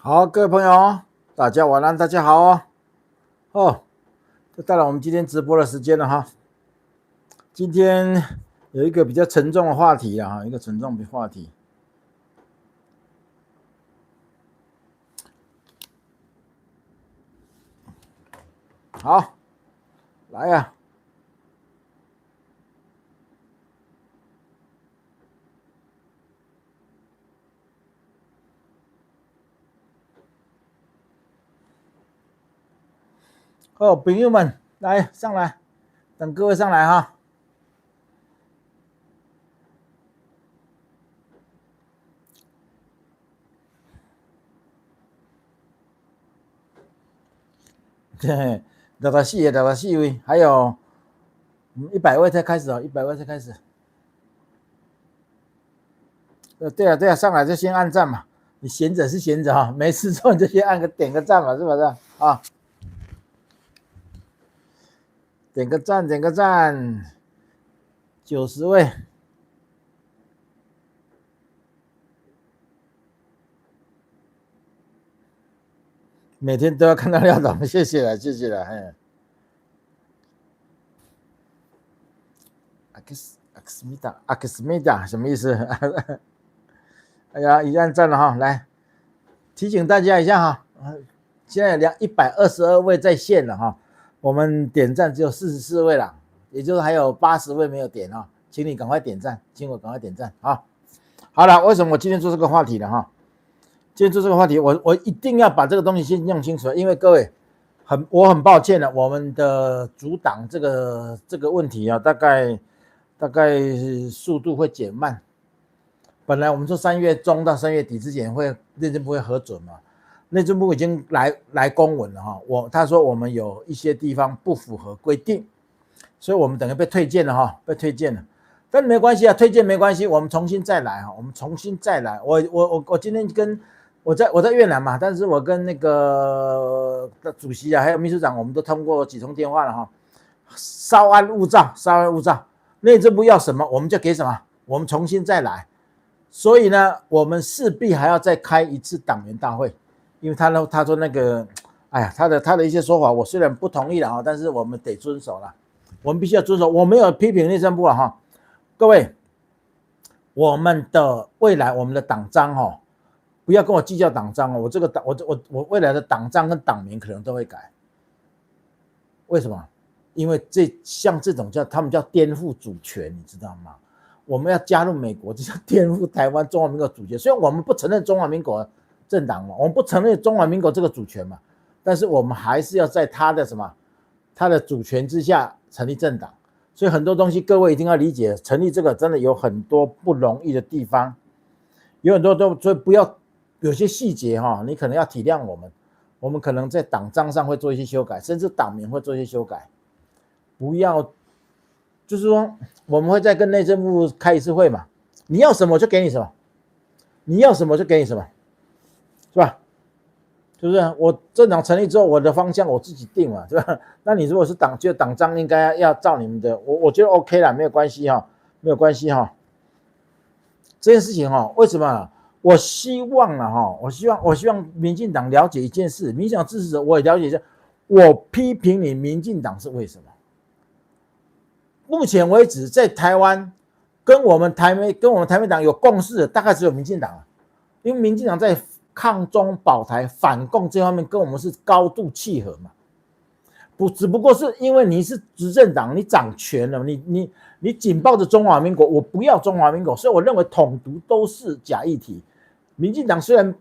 好，各位朋友，大家晚安，大家好就到了我们今天直播的时间了哈。今天有一个比较沉重的话题一个沉重的话题。好，来呀。朋友们，来上来，等各位上来哈。对，聊到4位，还有100位才开始100位才开始。对啊，上来就先按赞嘛。你闲着是闲着没事做你就先点个赞嘛，是不是啊？点个赞，90位。每天都要看到廖总，谢谢了。阿克斯米达什么意思？哎呀，已经按赞了哈，来提醒大家一下哈，现在122位在线了哈，我们点赞只有44位了，也就是还有80位没有点啊，请你赶快点赞，请我赶快点赞啊！好了，为什么我今天做这个话题呢哈？今天做这个话题，我一定要把这个东西先弄清楚，因为各位我很抱歉了，我们的阻挡这个问题啊，大概速度会减慢。本来我们说3月中到3月底之前内政部会核准嘛，内政部已经来公文了哈，他说我们有一些地方不符合规定，所以我们等于被推荐了哈，被推荐了。但没关系啊，推荐没关系，我们重新再来哈，我们重新再来。我今天跟我在越南嘛，但是我跟那个主席还有秘书长，我们都通过几通电话了哈。稍安勿躁，内政部要什么我们就给什么，我们重新再来。所以呢，我们势必还要再开一次党员大会，因为他说那个，哎呀，他的一些说法，我虽然不同意了哈，但是我们得遵守了，我们必须要遵守。我没有批评内政部了哈，各位，我们的未来，我们的党章哈，不要跟我计较党章哦，我未来的党章跟党名可能都会改，为什么？因为像这种他们叫颠覆主权，你知道吗？我们要加入美国，这叫颠覆台湾中华民国主权。虽然我们不承认中华民国政党嘛，我们不承认中华民国这个主权嘛，但是我们还是要在他的主权之下成立政党。所以很多东西各位一定要理解，成立这个真的有很多不容易的地方，有很多所以不要有些细节哈，你可能要体谅我们。我们可能在党章上会做一些修改，甚至党名会做一些修改，不要。就是说，我们会再跟内政部开一次会嘛？你要什么我就给你什么，你要什么就给你什么，是吧？是不是？我政党成立之后，我的方向我自己定嘛，是吧？那你如果是觉得党章应该要照你们的，我觉得 OK 啦，没有关系哈，没有关系哈。这件事情哈，为什么？我希望了哈，我希望民进党了解一件事，民进党支持者我也了解一下，我批评你民进党是为什么？目前为止，在台湾跟我们台美党有共识的，大概只有民进党了，因为民进党在抗中保台、反共这方面跟我们是高度契合嘛。只不过是因为你是执政党，你掌权了，你紧抱着中华民国，我不要中华民国，所以我认为统独都是假议题。民进党虽然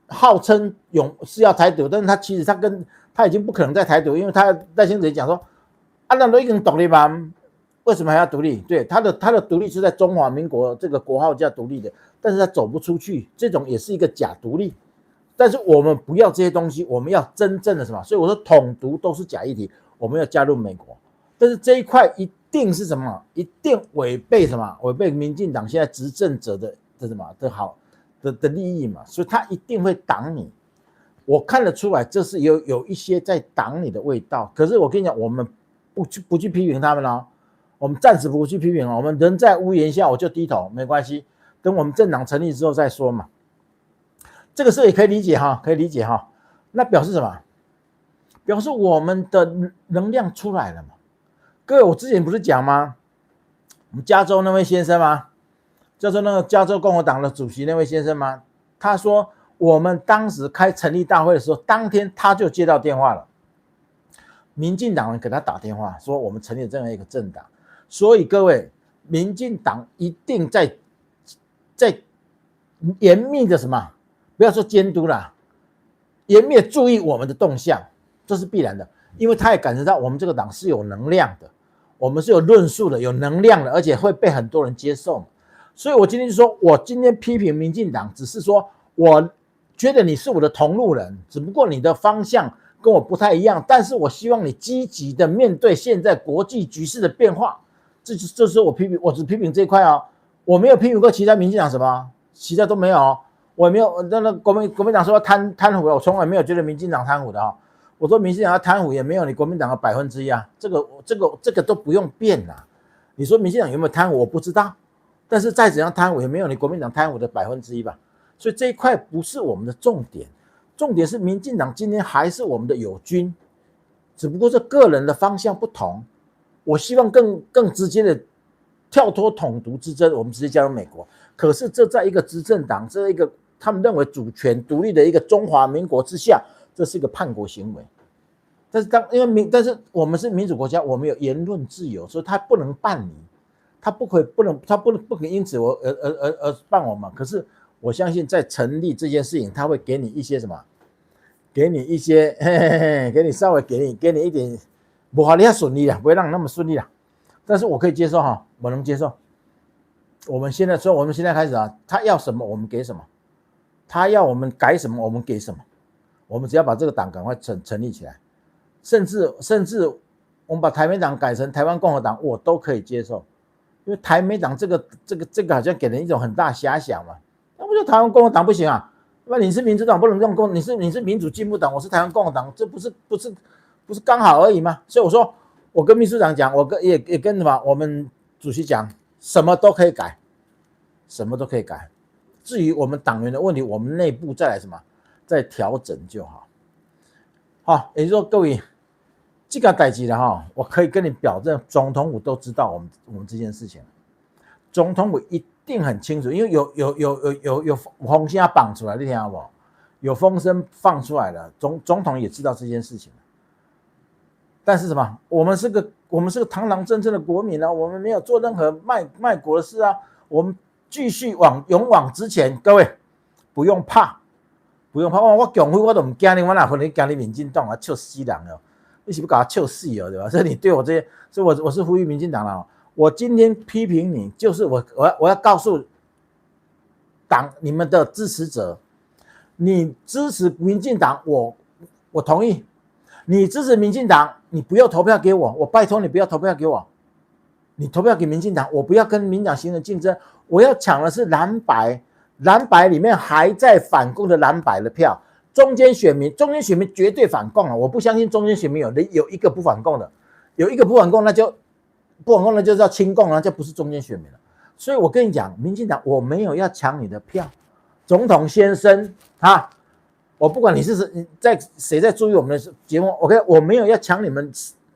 号称是要台独，但是其实他已经不可能在台独，因为赖清德讲说。那都已经独立吧？为什么还要独立？对，他的独立是在中华民国这个国号叫独立的，但是他走不出去，这种也是一个假独立。但是我们不要这些东西，我们要真正的什么？所以我说统独都是假议题，我们要加入美国。但是这一块一定是什么？一定违背什么？违背民进党现在执政者的什么的利益嘛？所以他一定会挡你。我看得出来，这是有一些在挡你的味道。可是我跟你讲，我们不去批评他们了，我们暂时不去批评了，我们人在屋檐下，我就低头，没关系，等我们政党成立之后再说嘛。这个是也可以理解哈，可以理解哈。那表示什么？表示我们的能量出来了嘛。各位，我之前不是讲吗？我们加州那位先生吗？叫做那个加州共和党的主席那位先生吗？他说我们当时开成立大会的时候，当天他就接到电话了，民进党人给他打电话说我们成立这样一个政党，所以各位，民进党一定在严密的什么？不要说监督啦，严密的注意我们的动向，这是必然的，因为他也感觉到我们这个党是有能量的，我们是有论述的，有能量的，而且会被很多人接受。所以我今天就说，我今天批评民进党，只是说我觉得你是我的同路人，只不过你的方向跟我不太一样，但是我希望你积极的面对现在国际局势的变化。这是我批评，我只批评这一块哦，我没有批评过其他民进党什么，其他都没有哦。我也没有，那国民党说要贪腐了，我从来没有觉得民进党贪腐的哦。我说民进党要贪腐也没有你国民党的1%啊，这个都不用辩啦。你说民进党有没有贪腐，我不知道，但是再怎样贪腐也没有你国民党贪腐的1%吧。所以这一块不是我们的重点，重点是民进党今天还是我们的友军，只不过是个人的方向不同。我希望更直接的跳脱统独之争，我们直接加入美国。可是这在一个执政党，这一个他们认为主权独立的一个中华民国之下，这是一个叛国行为。但是我们是民主国家，我们有言论自由，所以他不能办你，他不可以因此而办我们。可是我相信在成立这件事情，他会给你一些什么？给你一些，给你稍微给你一点，不好，你要顺利啦，不会让你那么顺利啦。但是我可以接受哈，我能接受。我们现在开始啊，他要什么我们给什么，他要我们改什么我们给什么，我们只要把这个党赶快成立起来，甚至我们把台美党改成台湾共和党，我都可以接受，因为台美党这个好像给人一种很大遐想嘛，那不就台湾共和党不行啊？那你是民主党不能用你是民主进步党，我是台湾共和党，这不是刚好而已吗？所以我说，我跟秘书长讲，我也跟什么我们主席讲，什么都可以改，什么都可以改。至于我们党员的问题，我们内部再来什么，再调整就好。好，也就是说，各位，这个代志了哈，我可以跟你保证，总统府都知道我们这件事情，总统府一定很清楚，因为有风声绑出来，你听到不？有风声放出来了，总统也知道这件事情。但是什么？我们是个堂堂正正的国民啊，我们没有做任何卖国的事啊，我们继续勇往直前。各位不用怕，不用怕。我强辉我都不惊你，我哪可能惊你民进党啊，笑死人了！你是不搞他笑死了对吧？所以你对我这些，所以我是呼吁民进党了。我今天批评你，就是我要告诉党你们的支持者，你支持民进党，我同意；你支持民进党，你不要投票给我，我拜托你不要投票给我，你投票给民进党，我不要跟民进党形成竞争，我要抢的是蓝白里面还在反共的蓝白的票，中间选民绝对反共了，我不相信中间选民有一个不反共的，有一个不反共，那就叫亲共了，就不是中间选民了。所以我跟你讲，民进党我没有要抢你的票，总统先生啊，我不管你是谁在注意我们的节目 ，OK， 我没有要抢你们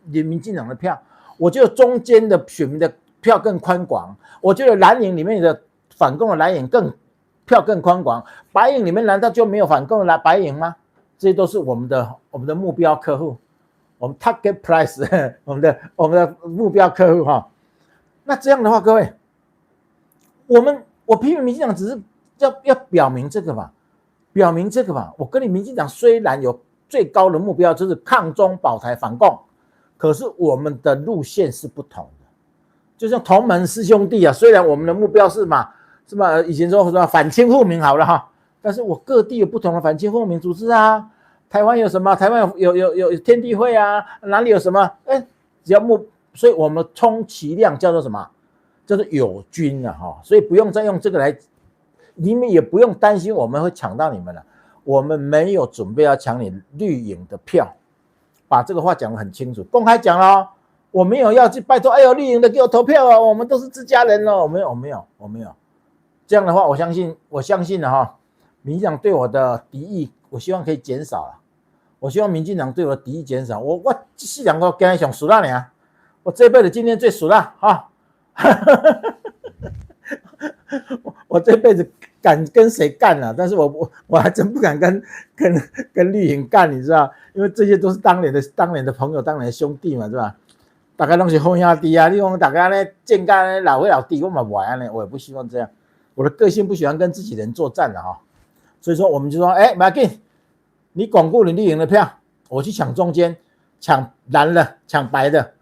民进党的票，我觉得中间的选民的票更宽广，我觉得蓝营里面的反共的蓝营票更宽广，白营里面难道就没有反共的白营吗？这些都是我们的目标客户。我们 target price 我们的目标客户哈，那这样的话，各位，我批评民进党只是要表明这个嘛，我跟你民进党虽然有最高的目标就是抗中保台反共，可是我们的路线是不同的，就像同门师兄弟啊，虽然我们的目标是嘛，以前说什么反清复明好了哈，但是我各地有不同的反清复明组织啊。台湾有什么？台湾有天地会啊，哪里有什么？只要所以我们充其量叫做什么？叫做友军啊哈，所以不用再用这个来，你们也不用担心我们会抢到你们了，我们没有准备要抢你绿营的票，把这个话讲得很清楚，公开讲了，我没有要去拜托，哎呦绿营的给我投票啊，我们都是自家人哦，我没有，这样的话我相信了哈。民进党对我的敌意，我希望可以减少了。我希望民进党对我的敌意减少。我这2个今日上输啦呢，我这辈子今天最输啦哈。我这辈子敢跟谁干啊？但是我还真不敢跟绿营干，你知道？因为这些都是当年的朋友，当年的兄弟嘛，是吧？大家都是好兄弟啊！你讲大家呢，见干老会老弟，我嘛不爱呢，我也不希望这样。我的个性不喜欢跟自己人作战的哈，所以说我们就说，不要紧，你巩固你绿营的票，我去抢中间，抢蓝的，抢白的，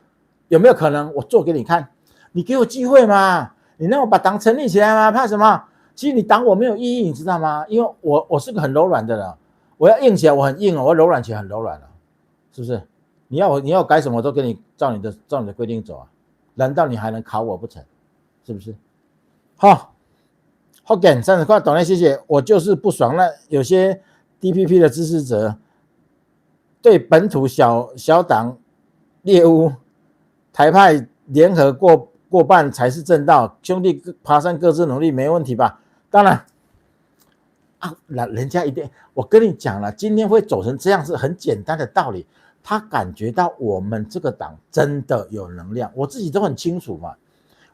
有没有可能？我做给你看，你给我机会嘛，你让我把党成立起来嘛，怕什么？其实你挡我没有意义，你知道吗？因为我是个很柔软的人，我要硬起来我很硬哦，我柔软起来很柔软了，是不是？你要改什么我都给你照你的规定走啊，难道你还能考我不成？是不是？好。好，30块懂了，谢谢。我就是不爽了，有些 DPP 的支持者对本土小党猎巫台派联合过半才是正道，兄弟爬山各自努力，没问题吧？当然啊，人家一定，我跟你讲了，今天会走成这样是很简单的道理。他感觉到我们这个党真的有能量，我自己都很清楚嘛。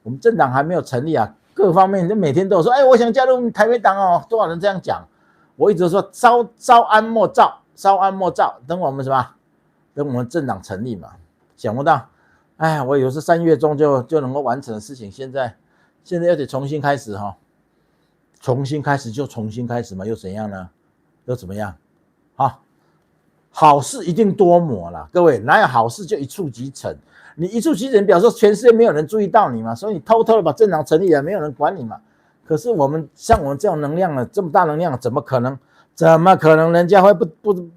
我们政党还没有成立啊。各方面就每天都有说，我想加入台北党哦，多少人这样讲？我一直说稍安莫躁，稍安莫躁，等我们什么？等我们政党成立嘛。想不到，我以为是3月中就能够完成的事情，现在又得重新开始哈，重新开始就重新开始嘛，又怎样呢？又怎么样？好事一定多磨啦，各位哪有好事就一触即成？你一触即成，表示全世界没有人注意到你嘛，所以你偷偷的把政党成立了，没有人管你嘛。可是像我们这种能量的，这么大能量，怎么可能人家会不，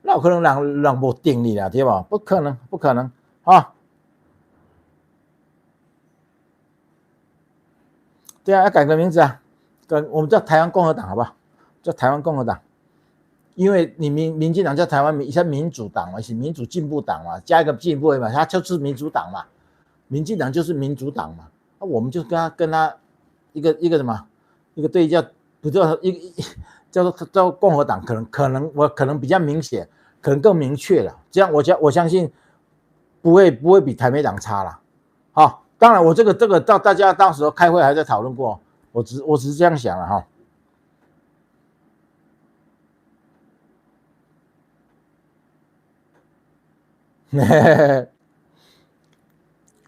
那可能让不定你了，对吧？不可能啊！对啊，要改个名字啊，我们叫台湾共和党，好不好？叫台湾共和党。因为你民进党叫台湾民主党嘛，是民主进步党嘛，加一个进步嘛，它就是民主党嘛，民进党就是民主党嘛，我们就跟他一个什么，一个对叫不叫叫共和党，可能比较明显，可能更明确了，这样我相信不会比台北党差了。好，当然我这个到大家到时候开会还在讨论过，我只是这样想了哈。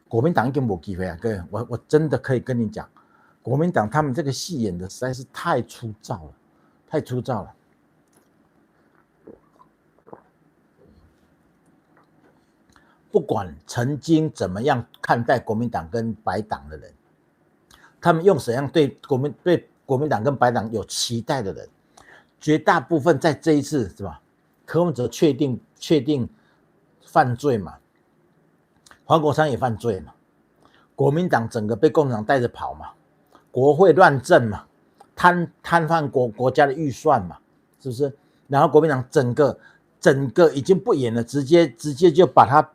国民党已经没机会啊！各位，我真的可以跟你讲，国民党他们这个戏演的实在是太粗糙了，太粗糙了。不管曾经怎么样看待国民党跟白党的人，他们用怎样对国民党跟白党有期待的人，绝大部分在这一次是吧？柯文哲确定犯罪嘛，黄国昌也犯罪嘛，国民党整个被共产党带着跑嘛，国会乱政嘛，摊贩国家的预算嘛，是不是？然后国民党整个已经不演了，直接就把他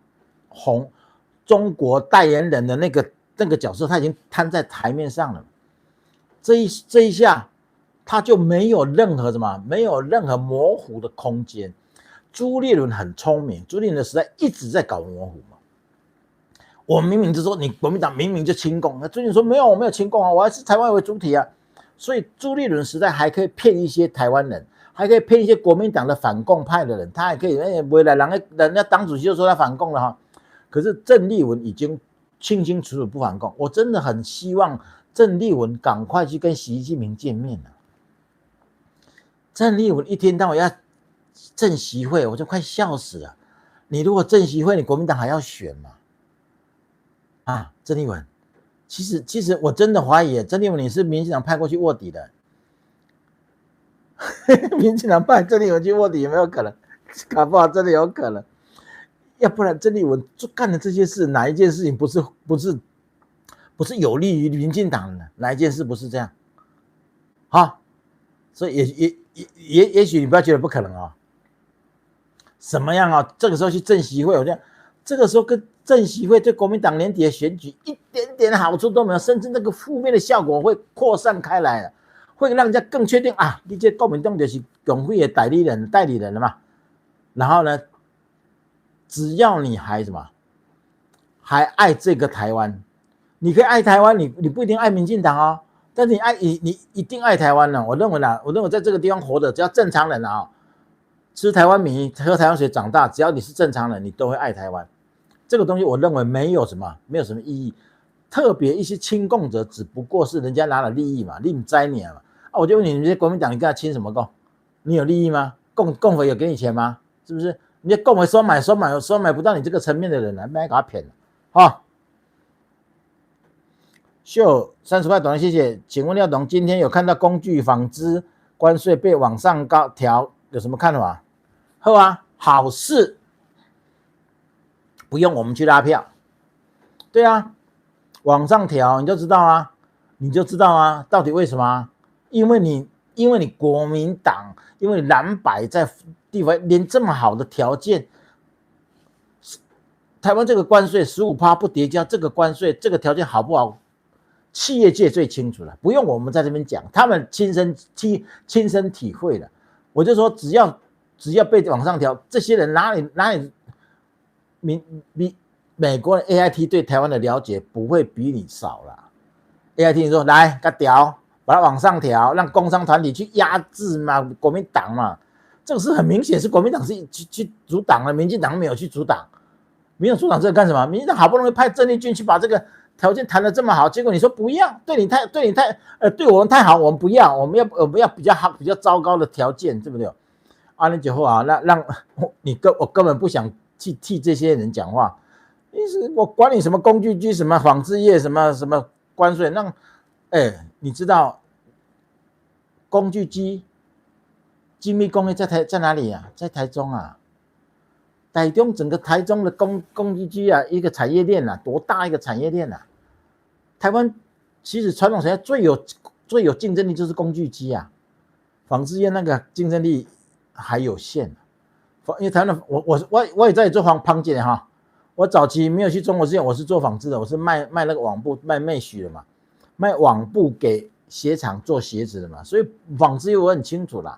中国代言人的那个角色，他已经摊在台面上了。这一下，他就没有任何模糊的空间。朱立伦很聪明，朱立伦的时代一直在搞模糊嘛。我明明就说你国民党明明就亲共，那朱立伦说没有，我没有亲共啊，我还是台湾为主体啊。所以朱立伦时代还可以骗一些台湾人，还可以骗一些国民党的反共派的人，他还可以未来人家党主席就说他反共了哈。可是郑丽文已经清清楚楚不反共，我真的很希望郑丽文赶快去跟习近平见面了。郑丽文一天到晚要郑习会，我就快笑死了。你如果郑习会，你国民党还要选吗？啊，郑丽文，其实我真的怀疑，郑丽文你是民进党派过去卧底的，民进党派郑丽文去卧底有没有可能？搞不好真的有可能。要不然郑丽文就干的这些事，哪一件事情不是有利于民进党的？哪一件事不是这样？好，所以也许你不要觉得不可能啊。什么样啊？这个时候去郑习会，我这样，这个时候跟郑习会对国民党年底的选举一点点好处都没有，甚至那个负面的效果会扩散开来了，会让人家更确定啊，你这国民党就是共匪的代理人了嘛。然后呢，只要你还什么，还爱这个台湾，你可以爱台湾，你不一定爱民进党哦，但是你一定爱台湾呢。我认为在这个地方活的，只要正常人啊，吃台湾米、喝台湾水长大，只要你是正常人，你都会爱台湾。这个东西我认为没有什么意义。特别一些亲共者，只不过是人家拿了利益嘛，你不知你嘛。啊，我就问你，你这国民党，你跟他亲什么共？你有利益吗？共匪有给你钱吗？是不是？你这共匪收买不到你这个层面的人了，没给他骗了。好，秀30块短信，谢谢。请问廖董，今天有看到工具纺织关税被往上调，有什么看法？好啊，好事，不用我们去拉票。对啊，往上调你就知道啊，到底为什么？因为你国民党，因为蓝白在地方连这么好的条件，台湾这个关税15%不叠加，这个关税这个条件好不好？企业界最清楚了，不用我们在这边讲，他们亲身体会了。我就说，只要被往上调，这些人哪里美国的 AIT 对台湾的了解不会比你少啦。AIT 你说来，给它调，把它往上调，让工商团体去压制嘛，国民党嘛，这个是很明显是国民党是去阻挡了，民进党没有去阻挡。民进党阻挡这个干什么？民进党好不容易派郑丽君去把这个条件谈得这么好，结果你说不要，对我们太好，我们不要，我们要比较好、比较糟糕的条件，对不对？啊，那就好啊，让我根本不想去替这些人讲话。我管你什么工具机、什么纺织业、什么关税，你知道工具机精密工业在哪里啊？在台中啊。台中整个台中的工具机啊，一个产业链啊，多大一个产业链啊！台湾其实传统产业最有竞争力就是工具机啊，纺织业那个竞争力还有限。因为台湾的我也在做螃蟹哈，我早期没有去中国之前，我是做纺织的，我是卖那个网布，卖Mesh的嘛，卖网布给鞋厂做鞋子的嘛，所以纺织业我很清楚啦。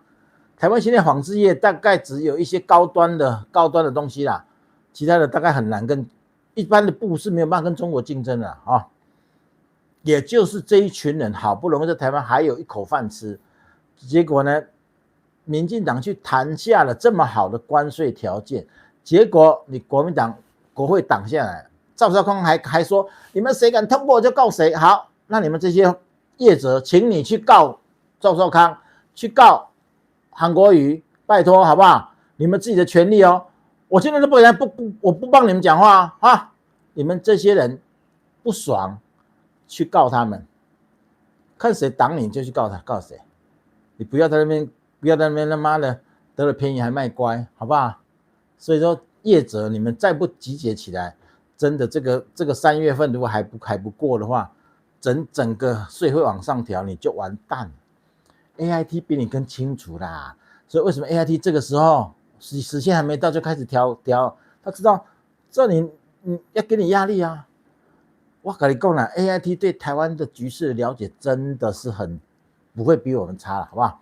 台湾现在纺织业大概只有一些高端的东西啦，其他的大概很难跟一般的布是没有办法跟中国竞争的啊。也就是这一群人好不容易在台湾还有一口饭吃，结果呢，民进党去谈下了这么好的关税条件，结果你国民党国会挡下来，赵少康还说你们谁敢通过就告谁。好，那你们这些业者，请你去告赵少康，去告韩国瑜，拜托好不好？你们自己的权利哦。我现在都我不帮你们讲话啊！你们这些人不爽，去告他们，看谁挡你就去告谁。你不要在那边他妈的得了便宜还卖乖，好不好？所以说业者你们再不集结起来，真的这个3月份如果还不过的话，整个税会往上调，你就完蛋了。AIT 比你更清楚啦，所以为什么 AIT 这个时候时限还没到就开始调？他知道这你要给你压力啊！我跟你讲啦 ，AIT 对台湾的局势的了解真的是不会比我们差了，好不好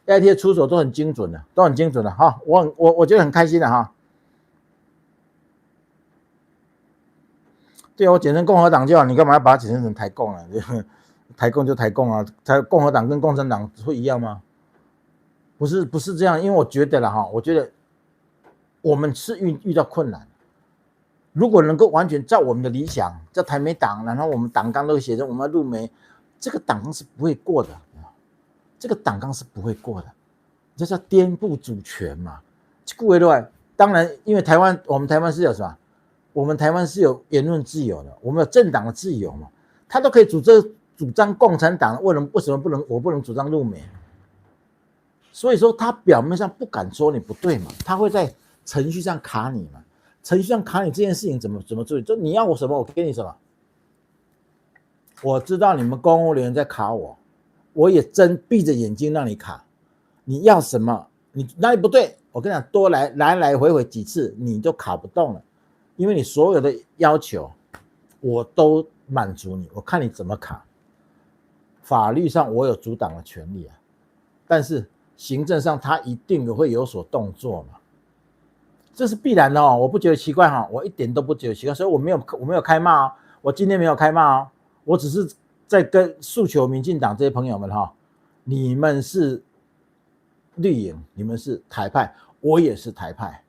？AIT 的出手都很精准的，哈！我觉得很开心的哈。对啊，我简称共和党就好，你干嘛要把它简称成台共啊？台共就台共啊，共和党跟共产党会一样吗？不是这样，因为我觉得啦哈，我觉得我们是遇到困难，如果能够完全照我们的理想，叫台美党，然后我们党纲都写着我们要入美，这个党纲是不会过的，这叫颠覆主权嘛。顾维对，当然，因为我们台湾是有什么？我们台湾是有言论自由的，我们有政党的自由嘛，他都可以主张共产党，为什么我不能主张入美？所以说他表面上不敢说你不对嘛，他会在程序上卡你嘛。程序上卡你这件事情怎么处理？就你要我什么，我给你什么。我知道你们公务人员在卡我，我也真闭着眼睛让你卡。你要什么？你哪里不对？我跟你讲，多来回几次，你就卡不动了，因为你所有的要求我都满足你，我看你怎么卡。法律上我有阻挡的权利啊，但是行政上他一定会有所动作嘛，这是必然的哦，我不觉得奇怪哈，我一点都不觉得奇怪，所以我没有开骂哦，我今天没有开骂哦，我只是在跟诉求民进党这些朋友们哈，你们是绿营，你们是台派，我也是台派，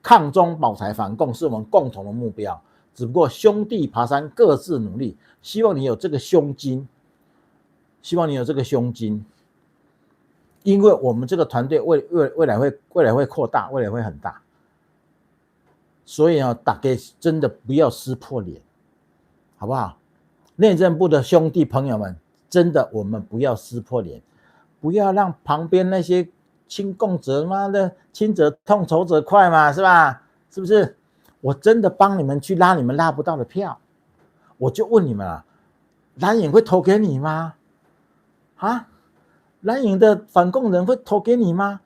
抗中保台反共是我们共同的目标，只不过兄弟爬山各自努力，希望你有这个胸襟，希望你有这个胸襟，因为我们这个团队未来会扩大，未来会很大，所以啊，大家真的不要撕破脸，好不好？内政部的兄弟朋友们，真的我们不要撕破脸，不要让旁边那些亲共者妈的亲者痛仇者快嘛，是吧？是不是？我真的帮你们去拉你们拉不到的票，我就问你们啊，蓝营会投给你吗？啊，蓝营的反共人会投给你吗？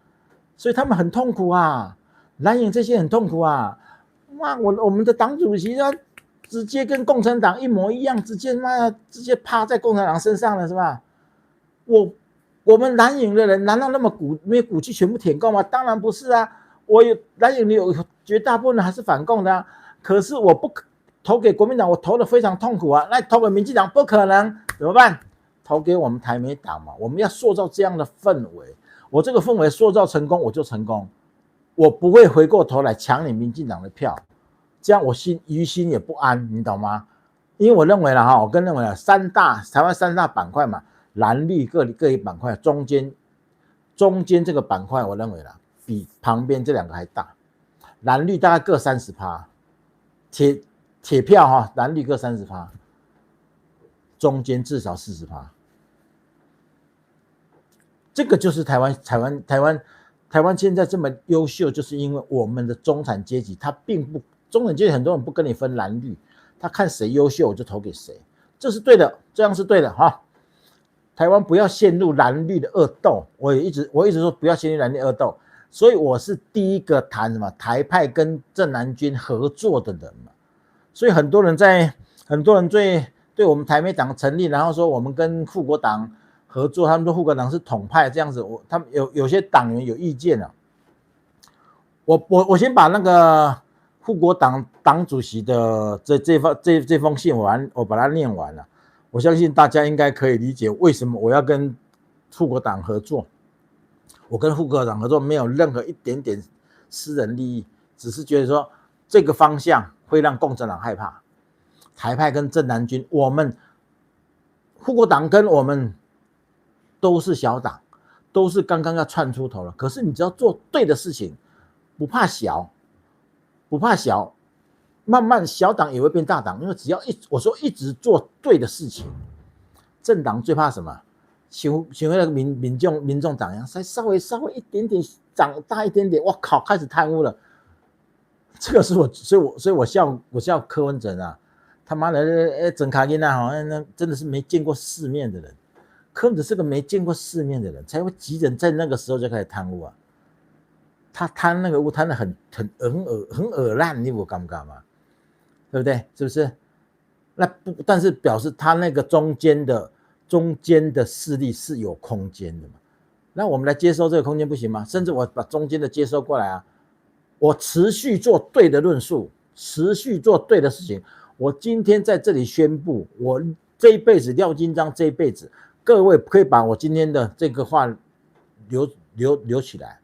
所以他们很痛苦啊，蓝营这些很痛苦啊。哇，我们的党主席他直接跟共产党一模一样，直接趴在共产党身上了，是吧？我们蓝营的人难道那么没有骨气全部舔共吗？当然不是啊，我有蓝营里有绝大部分人还是反共的啊，可是我不投给国民党，我投的非常痛苦啊，那投给民进党不可能，怎么办？投给我们台美党嘛，我们要塑造这样的氛围，我这个氛围塑造成功我就成功，我不会回过头来抢你民进党的票，这样我于心也不安，你懂吗？因为我认为啦哈，我认为台湾三大板块嘛，蓝绿各一板块，中间这个板块，我认为啦比旁边这两个还大，蓝绿大概各30%，铁票哈，蓝绿各30%，中间至少40%。这个就是台湾现在这么优秀，就是因为我们的中产阶级，他中产阶级很多人不跟你分蓝绿，他看谁优秀我就投给谁，这是对的，这样是对的哈。台湾不要陷入蓝绿的恶斗，我一直说不要陷入蓝绿恶斗，所以我是第一个谈什么台派跟郑南军合作的人嘛，所以很多人对我们台美党成立，然后说我们跟护国党合作，他们说护国党是统派这样子，他们有些党员有意见啊。我先把那个护国党党主席的这封信我把它念完了，我相信大家应该可以理解为什么我要跟护国党合作。我跟护国党合作没有任何一点点私人利益，只是觉得说这个方向会让共产党害怕。台派跟郑南军，我们护国党跟我们都是小党，都是刚刚要窜出头了。可是你只要做对的事情，不怕小，慢慢小党也会变大党。因为只要我说一直做对的事情，政党最怕什么？像那个民众党一样，稍微一点点长大一点点，哇靠，开始贪污了。这个是所以我笑柯文哲啊。他妈的，整卡因啊，好像那真的是没见过世面的人。柯文哲是个没见过世面的人，才会急着在那个时候就开始贪污啊。他贪那个污贪的很恶烂，你有感觉吗？对不对？是不是？但是表示他那个中间的势力是有空间的嘛？那我们来接收这个空间不行吗？甚至我把中间的接收过来啊，我持续做对的论述，持续做对的事情。我今天在这里宣布，我这一辈子廖金章这一辈子，各位可以把我今天的这个话留起来。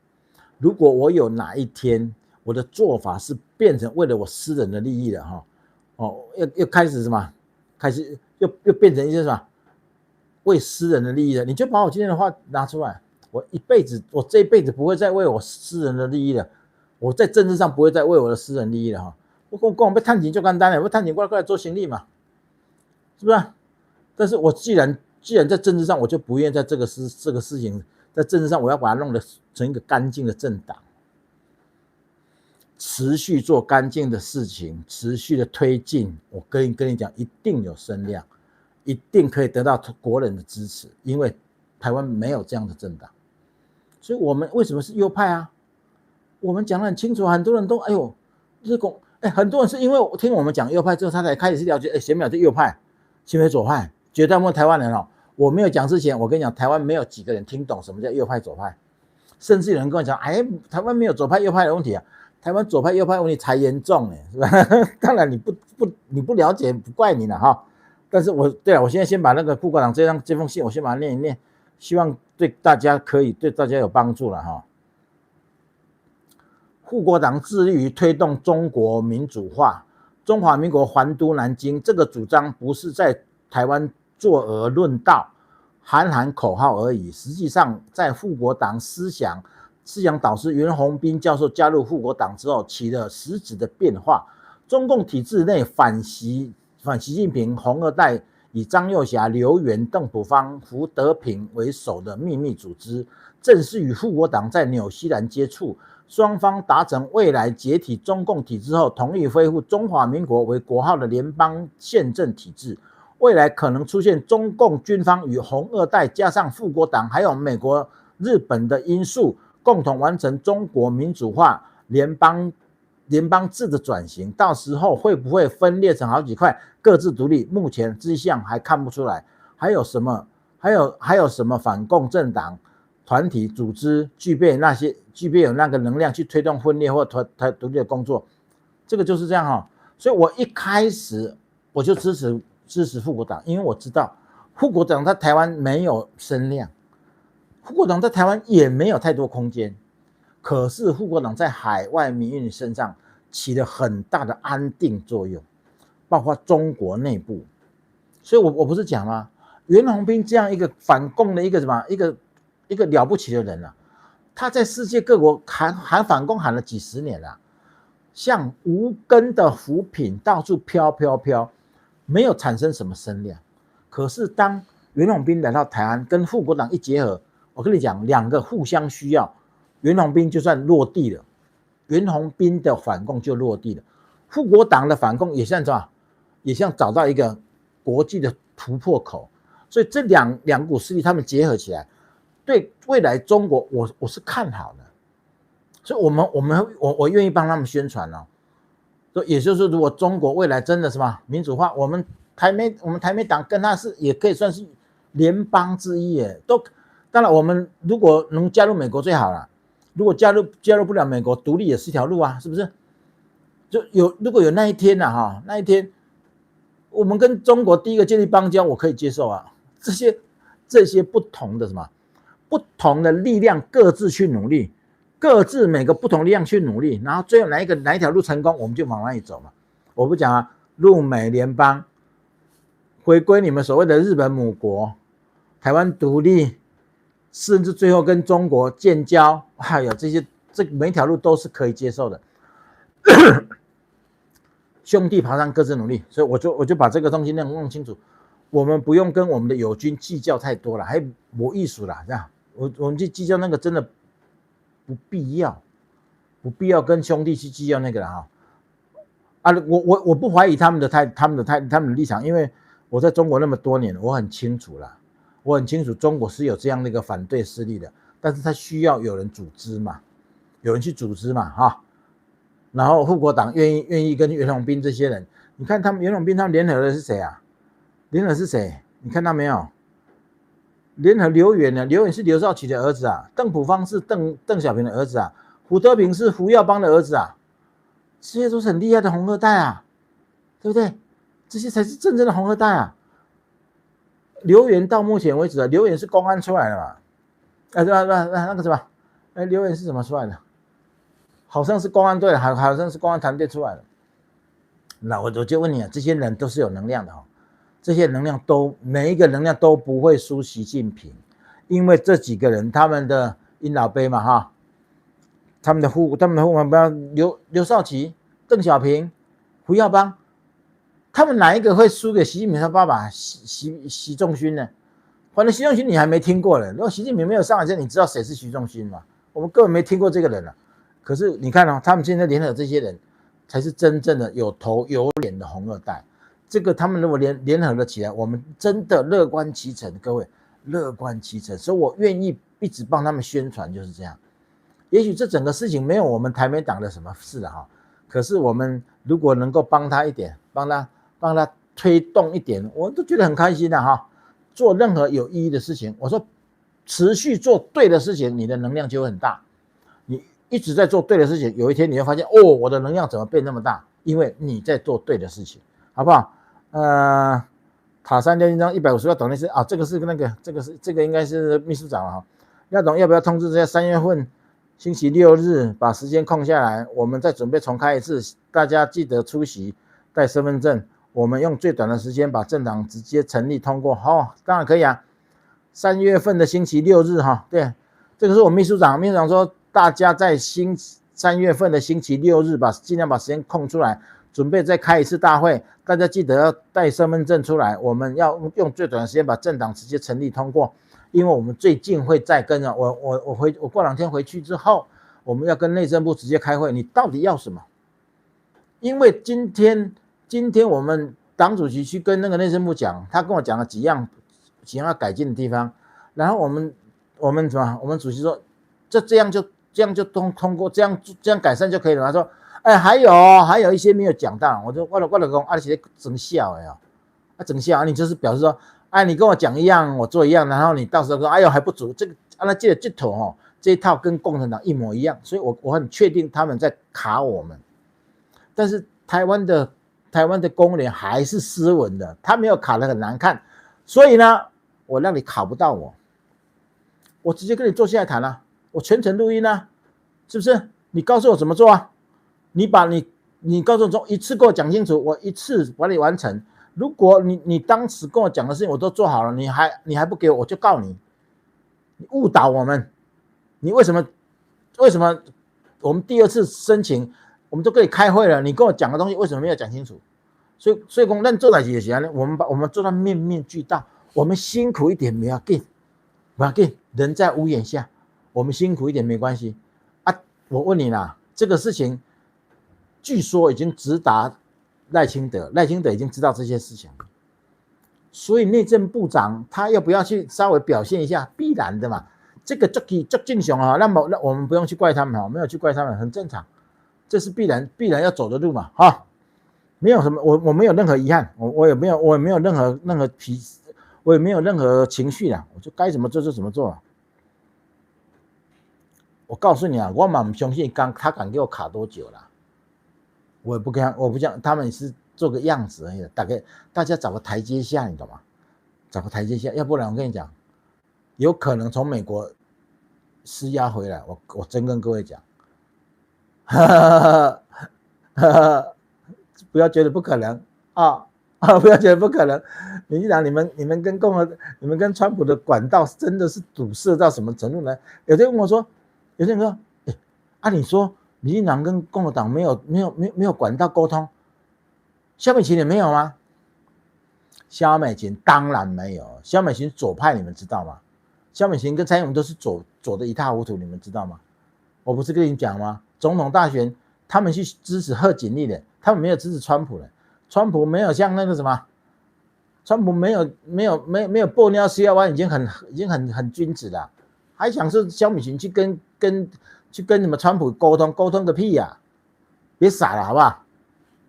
如果我有哪一天我的做法是变成为了我私人的利益了哈，又开始什么？开始又变成一些什么？为私人的利益了，你就把我今天的话拿出来。我这一辈子不会再为我私人的利益了，我在政治上不会再为我的私人利益了哈。我被探钱就简单了，我探钱过来做行李嘛，是不是？但是我既然在政治上，我就不愿意在这个事情，在政治上我要把它弄得成一个干净的政党，持续做干净的事情，持续的推进。我跟你讲，一定有声量，一定可以得到国人的支持，因为台湾没有这样的政党，所以我们为什么是右派啊？我们讲得很清楚，很多人都很多人是因为听我们讲右派之后，他才开始去了解，谁没有这右派，谁没有左派，绝大部分台湾人我没有讲之前，我跟你讲，台湾没有几个人听懂什么叫右派左派，甚至有人跟我讲，哎，台湾没有左派右派的问题啊，台湾左派右派问题才严重呢，是吧？当然你不了解，不怪你了哈。但是对了，我现在先把那个副国长这封信，我先把它念一念，希望对大家有帮助了哈。护国党致力于推动中国民主化，中华民国还都南京，这个主张不是在台湾作而论道，喊口号而已。实际上，在护国党思想导师袁宏斌教授加入护国党之后，起了实质的变化。中共体制内反习近平红二代以张幼霞、刘源、邓朴方、胡德平为首的秘密组织，正式与护国党在纽西兰接触。双方达成未来解体中共体制后，同意恢复中华民国为国号的联邦宪政体制。未来可能出现中共军方与红二代加上护国党还有美国、日本的因素，共同完成中国民主化联邦制的转型。到时候会不会分裂成好几块，各自独立？目前迹象还看不出来。还有什么反共政党？团体组织具备有那个能量去推动分裂或独立的工作，这个就是这样哈。所以我一开始我就支持护国党，因为我知道护国党在台湾没有声量，护国党在台湾也没有太多空间，可是护国党在海外民运身上起了很大的安定作用，包括中国内部。所以我不是讲吗？袁宏斌这样一个反共的一个了不起的人啊，他在世界各国喊反共喊了几十年了，像无根的浮萍到处飘，没有产生什么声量。可是当袁宏斌来到台湾，跟护国党一结合，我跟你讲，两个互相需要，袁宏斌就算落地了，袁宏斌的反共就落地了，护国党的反共也像找到一个国际的突破口。所以这两股势力他们结合起来，对未来中国我是看好的，所以我愿意帮他们宣传哦。所以也就是说，如果中国未来真的什么民主化，我们台美党跟他是也可以算是联邦之一耶。当然我们如果能加入美国最好了，如果加入不了美国，独立也是一条路啊，是不是？如果有那一天啊那一天我们跟中国第一个建立邦交，我可以接受啊。这些不同的不同的力量各自去努力，每个不同力量去努力，然后最后哪一条路成功，我们就往哪里走嘛。我不讲啊，陆美联邦回归你们所谓的日本母国，台湾独立，甚至最后跟中国建交，还有这每一条路都是可以接受的。兄弟爬山各自努力，所以我就把这个东西弄清楚。我们不用跟我们的友军计较太多了，还没艺术啦，这样我们去计较那个真的不必要跟兄弟去计较那个了哈。我不怀疑他们的立场，因为我在中国那么多年，我很清楚中国是有这样的一个反对势力的，但是他需要有人组织嘛，有人去组织嘛哈。然后护国党愿意跟袁宏斌这些人，你看他们袁宏斌他们联合的是谁啊？联合是谁？你看到没有？联合刘源呢？刘源是刘少奇的儿子啊，邓朴方是邓小平的儿子啊，胡德平是胡耀邦的儿子啊，这些都是很厉害的红二代啊，对不对？这些才是真正的红二代啊。刘源到目前为止刘源是公安出来的嘛？那个什么？刘源是怎么出来的？好像是公安队，好像是公安团队出来的。那我就问你啊，这些人都是有能量的这些能量每一个能量都不会输习近平，因为这几个人他们的阴老辈嘛哈，他们的护刘少奇、邓小平、胡耀邦，他们哪一个会输给习近平他爸爸习仲勋呢？反正习仲勋你还没听过了，如果习近平没有上来前，你知道谁是习仲勋吗？我们根本没听过这个人了。可是你看他们现在联合这些人，才是真正的有头有脸的红二代。这个他们如果联合了起来，我们真的乐观其成，各位乐观其成。所以我愿意一直帮他们宣传，就是这样。也许这整个事情没有我们台美党的什么事可是我们如果能够帮他一点，帮他推动一点，我都觉得很开心的做任何有意义的事情，我说持续做对的事情，你的能量就会很大。你一直在做对的事情，有一天你会发现，哦，我的能量怎么变那么大？因为你在做对的事情，好不好？塔山廖金章150要懂的是啊，这个是那个，这个应该是秘书长哈，要懂要不要通知这下3月份星期6日把时间空下来，我们再准备重开一次，大家记得出席，带身份证，我们用最短的时间把政党直接成立通过，好，当然可以啊。3月份的星期6日哈，对，这个是我秘书长说，大家在3月份的星期6日尽量把时间空出来，准备再开一次大会，大家记得要带身份证出来，我们要用最短的时间把政党直接成立通过，因为我们最近会再跟我过2天回去之后，我们要跟内政部直接开会，你到底要什么？因为今天我们党主席去跟那个内政部讲，他跟我讲了几样要改进的地方，然后我们什么？我们主席说，这样就通过，这样改善就可以了。他说，哎，还有一些没有讲到，我说讲，而且整笑哎呀，整笑，你就是表示说，哎，你跟我讲一样，我做一样，然后你到时候说，哎呦还不足，这个那记得这头哦，这一套跟共产党一模一样，所以我很确定他们在卡我们，但是台湾的公务员还是斯文的，他没有卡得很难看，所以呢。我让你考不到我直接跟你坐下来谈啊，我全程录音啊，是不是？你告诉我怎么做啊？你告诉我一次给我讲清楚，我一次把你完成。如果你当时跟我讲的事情我都做好了，你还不给我，我就告你，你误导我们。你为什么我们第2次申请，我们都跟你开会了，你跟我讲的东西为什么没有讲清楚？所以讲咱做代志的时候呢，我们做到面面俱到。我们辛苦一点没要紧，人在屋檐下，我们辛苦一点没关系啊。我问你啦，这个事情据说已经直达赖清德已经知道这些事情，所以内政部长他要不要去稍微表现一下，必然的嘛。这个足正常啊，那我们不用去怪他们哈，没有去怪他们，很正常，这是必然要走的路嘛哈。没有什么，我没有任何遗憾，我也没有任何我也没有任何情绪啦，我就该怎么做就怎么做了。我告诉你啊，我嘛不相信他敢给我卡多久啦，我不讲，他们是做个样子而已，大家找个台阶下，你懂吗？找个台阶下，要不然我跟你讲，有可能从美国施压回来，我真跟各位讲，不要觉得不可能啊。不要觉得不可能，民进党你们跟川普的管道真的是堵塞到什么程度呢？有些人问我说，你说民进党跟共和党没有管道沟通，萧美琴也没有吗？萧美琴当然没有，萧美琴左派你们知道吗？萧美琴跟蔡英文都是左的一塌糊涂，你们知道吗？我不是跟你讲吗？总统大选他们去支持贺锦丽的，他们没有支持川普的。川普没有像那个什么，川普没有玻尿西亚湾，已经很君子了，还想是萧美琴去跟什么川普沟通个屁呀、别傻了好不好？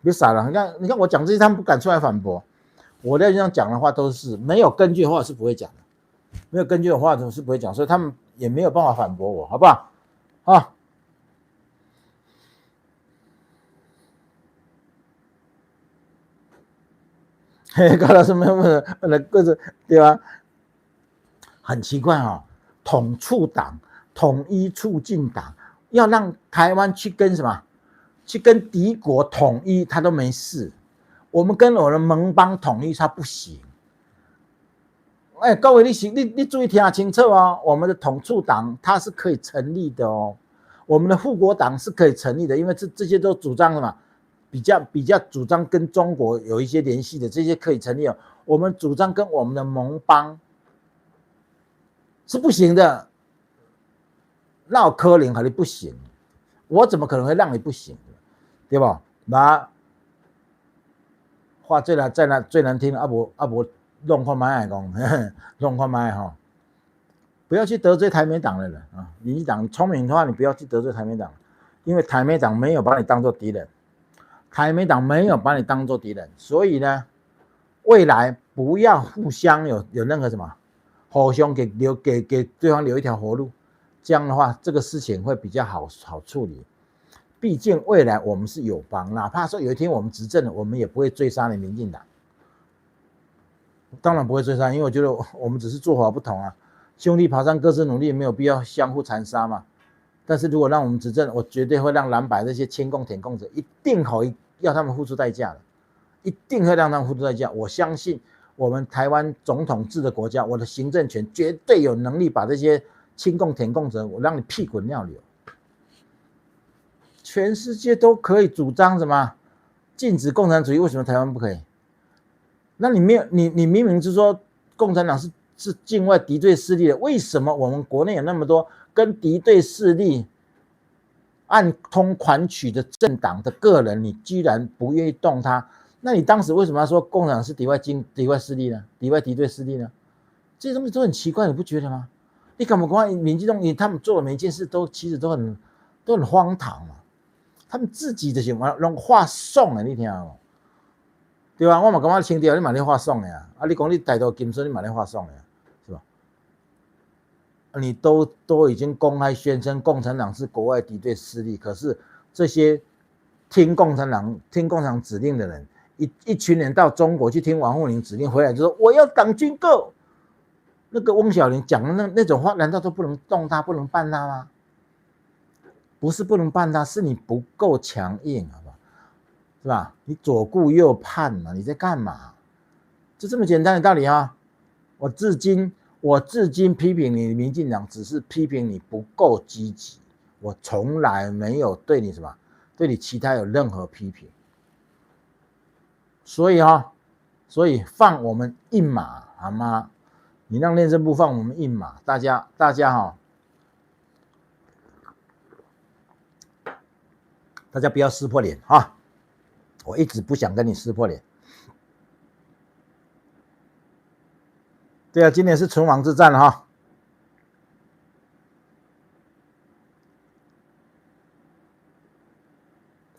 别傻了，你看我讲这些，他们不敢出来反驳。我在这样讲的话都是没有根据的话是不会讲的，没有根据的话是不会讲，所以他们也没有办法反驳我，好不好？啊。搞到什么各自对吧？很奇怪哦，统促党、统一促进党要让台湾去跟什么？去跟敌国统一，他都没事。我们跟我的盟邦统一，他不行。各位你注意听清楚哦，我们的统促党它是可以成立的哦，我们的护国党是可以成立的，因为这些都主张什么？比较主张跟中国有一些联系的，这些可以成立哦。我们主张跟我们的盟邦是不行的，那我可能还是不行，我怎么可能会让你不行，对吧？那话最难听，阿伯弄看买讲，弄看买哈，不要去得罪台美党的人啊！民进党聪明的话，你不要去得罪台美党，因为台美党没有把你当做敌人。台美党没有把你当作敌人，所以呢，未来不要互相有任何什么，互相给对方留一条活路，这样的话，这个事情会比较好处理。毕竟未来我们是友邦，哪怕说有一天我们执政了，我们也不会追杀你民进党。当然不会追杀，因为我觉得我们只是做法不同啊，兄弟爬山各自努力，没有必要相互残杀嘛。但是如果让我们执政，我绝对会让蓝白这些亲共舔共者一定要他们付出代价的，一定会让他们付出代价。我相信我们台湾总统制的国家，我的行政权绝对有能力把这些亲共舔共者，我让你屁滚尿流。全世界都可以主张什么禁止共产主义，为什么台湾不可以？那你没有你明明是说共产党是境外敌对势力的，为什么我们国内有那么多跟敌对势力暗通款曲的政党的个人，你居然不愿意动他？那你当时为什么要说共产党是敌外势力呢？敌外敌对势力呢？这些东西都很奇怪，你不觉得吗？你干嘛光民进党他们做的每一件事其实都很荒唐嘛，他们自己的想法拢话送的，你听哦。对吧？我嘛感觉清朝你嘛咧画送的呀，你讲你歹徒金孙你嘛咧画送的呀，是吧？你都已经公开宣称共产党是国外敌对势力，可是这些听共产党指令的人，一群人到中国去听王沪宁指令，回来就说我要党军购。那个翁小玲讲的那种话，难道都不能动他，不能办他吗？不是不能办他，是你不够强硬啊。是吧？你左顾右盼嘛，你在干嘛？就这么简单的道理啊！我至今批评你民进党，只是批评你不够积极，我从来没有对你对你其他有任何批评。所以放我们一马好吗？你让内政部放我们一马，大家不要撕破脸哈！我一直不想跟你撕破脸。对啊，今年是存亡之战哈。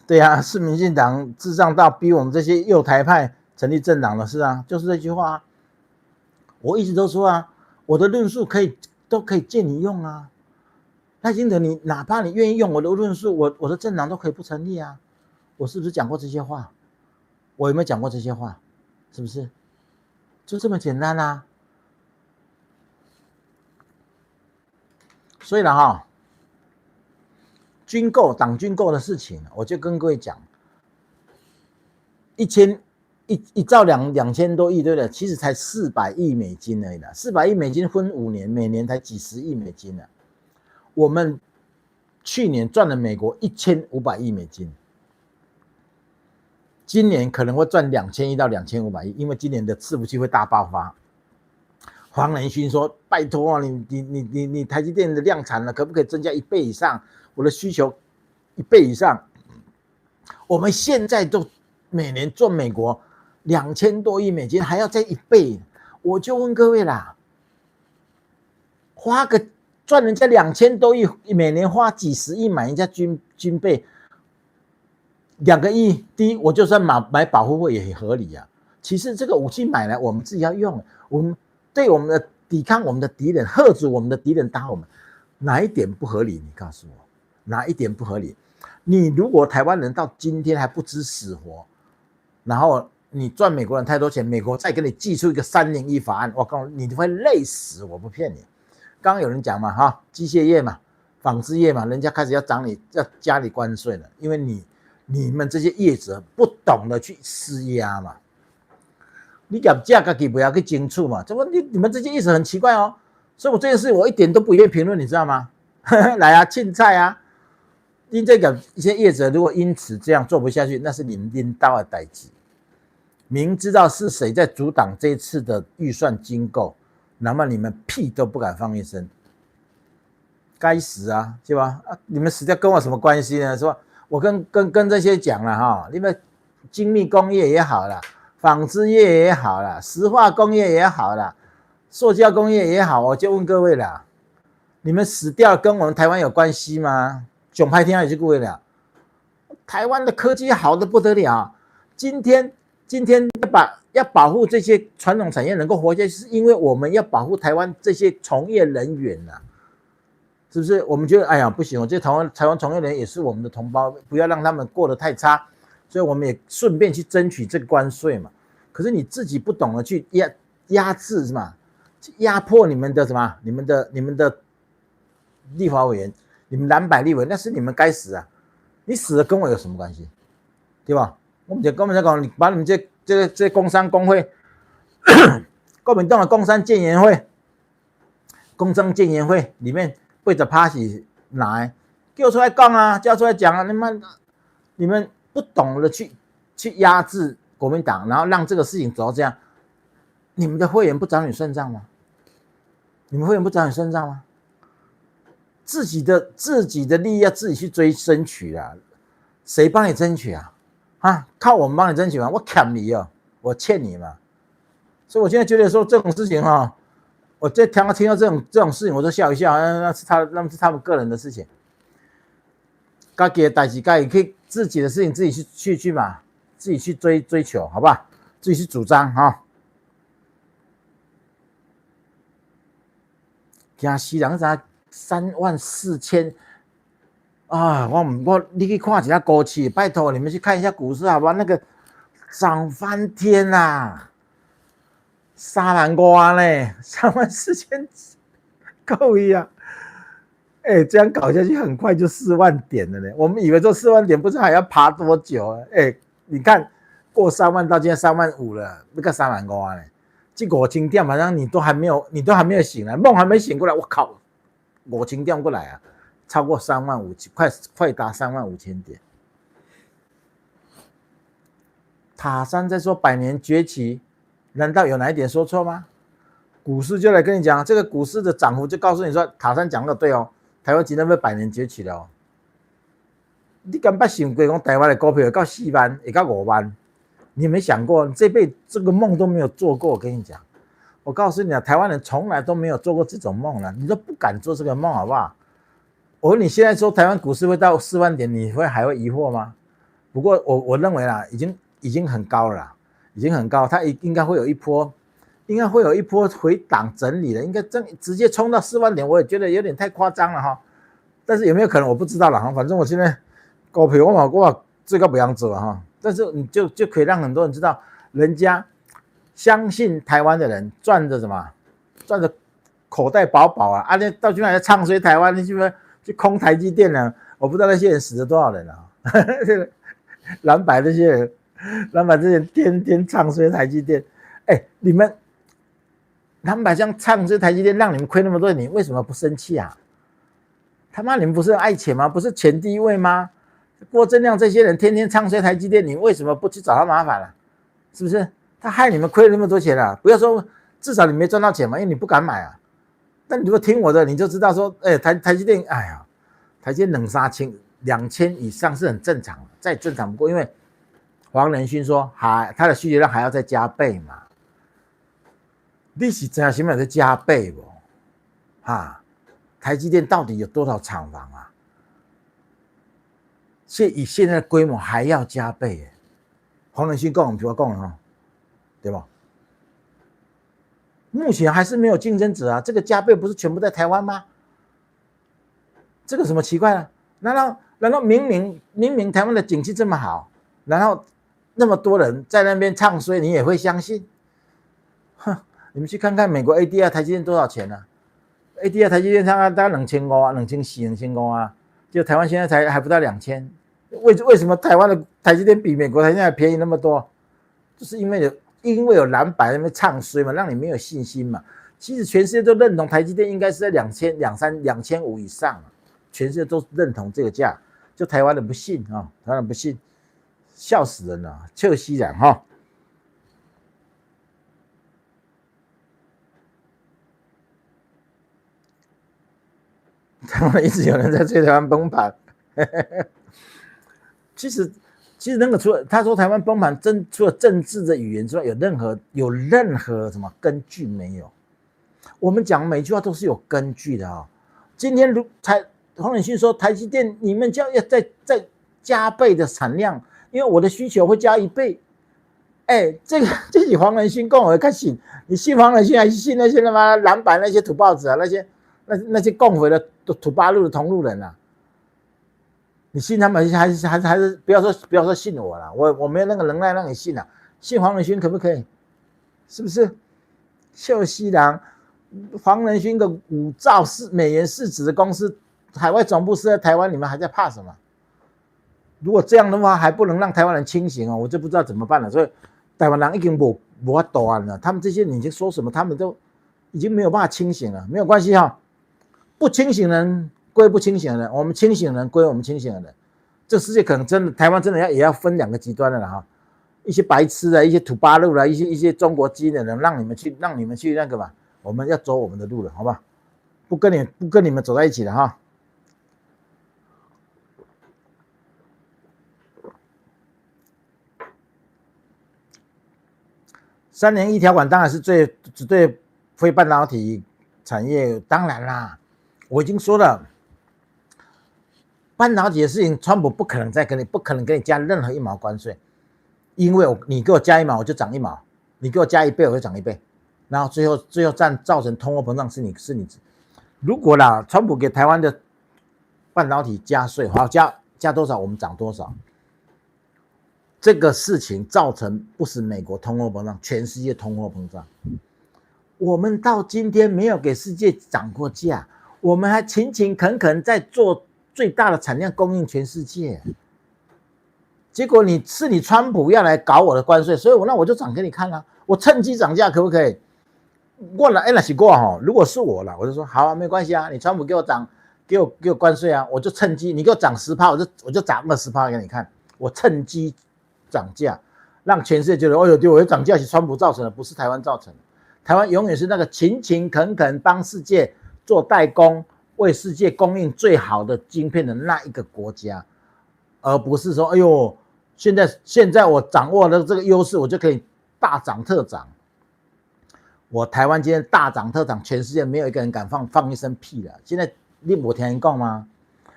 对啊，是民进党智障到逼我们这些右台派成立政党的事啊，就是这句话啊。我一直都说啊，我的论述都可以借你用啊。赖清德，你哪怕你愿意用我的论述，我的政党都可以不成立啊。我是不是讲过这些话？我有没有讲过这些话？是不是？就这么简单啊。所以呢哈，党军购的事情，我就跟各位讲，1兆2000多亿，对不对？其实才400亿美金而已啦，400亿美金分5年，每年才几十亿美金啊。我们去年赚了美国1500亿美金。今年可能会赚2000亿到2500亿，因为今年的伺服器会大爆发。黄仁勋说：“拜托你台积电的量产了，可不可以增加1倍以上？我的需求1倍以上。我们现在都每年赚美国2000多亿美金，还要再1倍。我就问各位啦，赚人家2000多亿，每年花几十亿买人家军备。2个亿，第一，我就算买保护费也合理啊。其实这个武器买来，我们自己要用，我们对我们的抵抗我们的敌人，吓阻我们的敌人打我们，哪一点不合理？你告诉我，哪一点不合理？你如果台湾人到今天还不知死活，然后你赚美国人太多钱，美国再给你寄出一个301法案，我告诉你，你会累死，我不骗你。刚刚有人讲嘛，哈，机械业嘛，纺织业嘛，人家开始要加你关税了，因为你们这些业者不懂得去施压嘛，你业者自己不要去争取嘛，怎么你们这些业者很奇怪哦，所以我这件事我一点都不愿意评论，你知道吗？来啊，凊彩啊，你这个一些业者如果因此这样做不下去，那是你们领导的代志。明知道是谁在阻挡这一次的预算经购，那么你们屁都不敢放一声，该死啊，是吧？啊，你们死掉跟我什么关系呢？是吧？我跟这些讲了哈，你们精密工业也好啦，纺织业也好啦，石化工业也好啦，塑胶工业也好，我就问各位啦，你们死掉跟我们台湾有关系吗？讲歹听也是各位啦，台湾的科技好的不得了，今天要保护这些传统产业能够活下去，是因为我们要保护台湾这些从业人员啊，是不是？我们觉得，哎呀，不行，我觉得台湾从业人员也是我们的同胞，不要让他们过得太差，所以我们也顺便去争取这个关税嘛。可是你自己不懂得去压制什么，压迫你们的什么，你们的立法委员，你们蓝白立委，那是你们该死啊！你死了跟我有什么关系？对吧？我们就根本在讲，你把你们这工商工会，国民党的工商建研会里面80%是哪的？叫出来讲啊，叫出来讲啊！你们不懂得去压制国民党，然后让这个事情走到这样，你们的会员不找你算账吗？你们会员不找你算账吗？自己的利益要自己去争取啊！谁帮你争取啊？啊，靠我们帮你争取吗？我欠你哦，我欠你嘛。所以我现在觉得说这种事情哈，我在听到这种事情，我都笑一笑，那是他们个人的事情，自己的代志，可以自己的事情自己去嘛，自己去追求，好不好？自己去主张哈。惊死人啥34000。啊，你去看一下股市，拜托你们去看一下股市好不好？那个涨翻天啦，3万多呢，34000够一啊！哎，这样搞下去，很快就4万点了呢。我们以为这4万点不知道还要爬多久啊？哎，你看过3万到现在3万5了，那个3万多呢，这5000点好像你都还没有醒来，梦还没醒过来，我靠，5000点过来啊！超过3万5千，快达3万5千点。塔山在说百年崛起，难道有哪一点说错吗？股市就来跟你讲，这个股市的涨幅就告诉你说，塔山讲的对哦，台湾今天被百年崛起了哦。你敢不想过讲台湾的股票会到4万，会到5万？你有没有想过，这辈子这个梦都没有做过？我跟你讲，我告诉你啊，台湾人从来都没有做过这种梦了，你都不敢做这个梦，好不好？我问你现在说台湾股市会到4万点，你还会疑惑吗？不过我认为啦，已经很高了啦，已经很高，它应该会有一波回档整理的，应该直接冲到4万点，我也觉得有点太夸张了哈。但是有没有可能我不知道了哈，反正我现在股票我最高不想做哈，但是你就可以让很多人知道，人家相信台湾的人赚着什么，赚着口袋饱饱啊，那到现在还唱衰台湾，你是不是？去空台积电呢？我不知道那些人死了多少人啊！蓝白这些人天天唱衰台积电，哎，你们蓝白这样唱衰台积电，让你们亏那么多，你为什么不生气啊？他妈，你们不是爱钱吗？不是钱第一位吗？郭正亮这些人天天唱衰台积电，你为什么不去找他麻烦了？是不是？他害你们亏了那么多钱啊！不要说至少你没赚到钱嘛，因为你不敢买啊。但你如果听我的，你就知道说，哎，台积电，哎呀，台积电冷3000、2000以上是很正常的，再正常不过，因为黄仁勋说，他的需求量还要再加倍嘛。你是真心在加倍不？哈，台积电到底有多少厂房啊？以现在的规模还要加倍耶。黄仁勋跟我们说讲了哈，对吧？目前还是没有竞争者啊，这个加倍不是全部在台湾吗？这个什么奇怪啊？难道明明台湾的景气这么好，然后那么多人在那边唱衰，你也会相信？哼，你们去看看美国 ADR 台积电多少钱啊 ？ADR 台积电大概2500啊，2400、2500啊，就台湾现在还不到2000，为什么台湾的台积电比美国台积电还便宜那么多？就是因为有蓝白那边唱衰嘛，让你没有信心嘛。其实全世界都认同台积电应该是在2500以上，全世界都认同这个价，就台湾人不信啊，台湾人不信，笑死人了，笑死人哈。台湾一直有人在吹台湾崩盘，其实那个除了他说台湾崩盘，除了政治的语言之外，有任何什么根据没有？我们讲每句话都是有根据的啊、哦。今天黄仁勋说台积电你们要再加倍的产量，因为我的需求会加1倍，这是黄仁勋跟我看信，你信黄仁勋还是信那些他妈蓝白那些土包子啊？那些共匪的土八路的同路人啊？你信他们还是不要说信我了，我没有那个能耐让你信啊。信黄仁勋可不可以？是不是？秀西郎，黄仁勋个5兆美元市值的公司，海外总部是在台湾，你们还在怕什么？如果这样的话，还不能让台湾人清醒哦，我就不知道怎么办了。所以台湾人已经没法度了，他们这些你就说什么，他们都已经没有办法清醒了。没有关系哈，不清醒人归不清醒的人，我们清醒人归我们清醒的人。这世界可能真的，台湾真的也要分2个极端的了哈。一些白痴的，一些土八路的，一些中国基因的人，让你们去那个吧，我们要走我们的路了，好吧？不跟你们走在一起了哈。3年1条款当然是只对非半导体产业，当然啦，我已经说了，半导体的事情，川普不可能给你加任何1毛关税，因为你给我加1毛我就涨1毛，你给我加1倍我就涨1倍，然后最后造成通货膨胀是你，如果啦，川普给台湾的半导体加税，好加多少我们涨多少。这个事情造成不是美国通货膨胀，全世界通货膨胀。我们到今天没有给世界涨过价，我们还勤勤恳恳在做最大的产量供应全世界。结果你川普要来搞我的关税，所以我就涨给你看啊，我趁机涨价可不可以？我来那是过哈，如果是我了，我就说好啊，没关系啊，你川普给我涨，给我关税啊，我就趁机，你给我涨10%，我就涨20%给你看，我趁机涨价，让全世界觉得，哦呦，对，我的涨价是川普造成的，不是台湾造成的。台湾永远是那个勤勤恳恳帮世界做代工，为世界供应最好的晶片的那一个国家，而不是说，哎呦，现在我掌握了这个优势，我就可以大涨特涨。我台湾今天大涨特涨，全世界没有一个人敢放一声屁了。现在你没听人讲吗？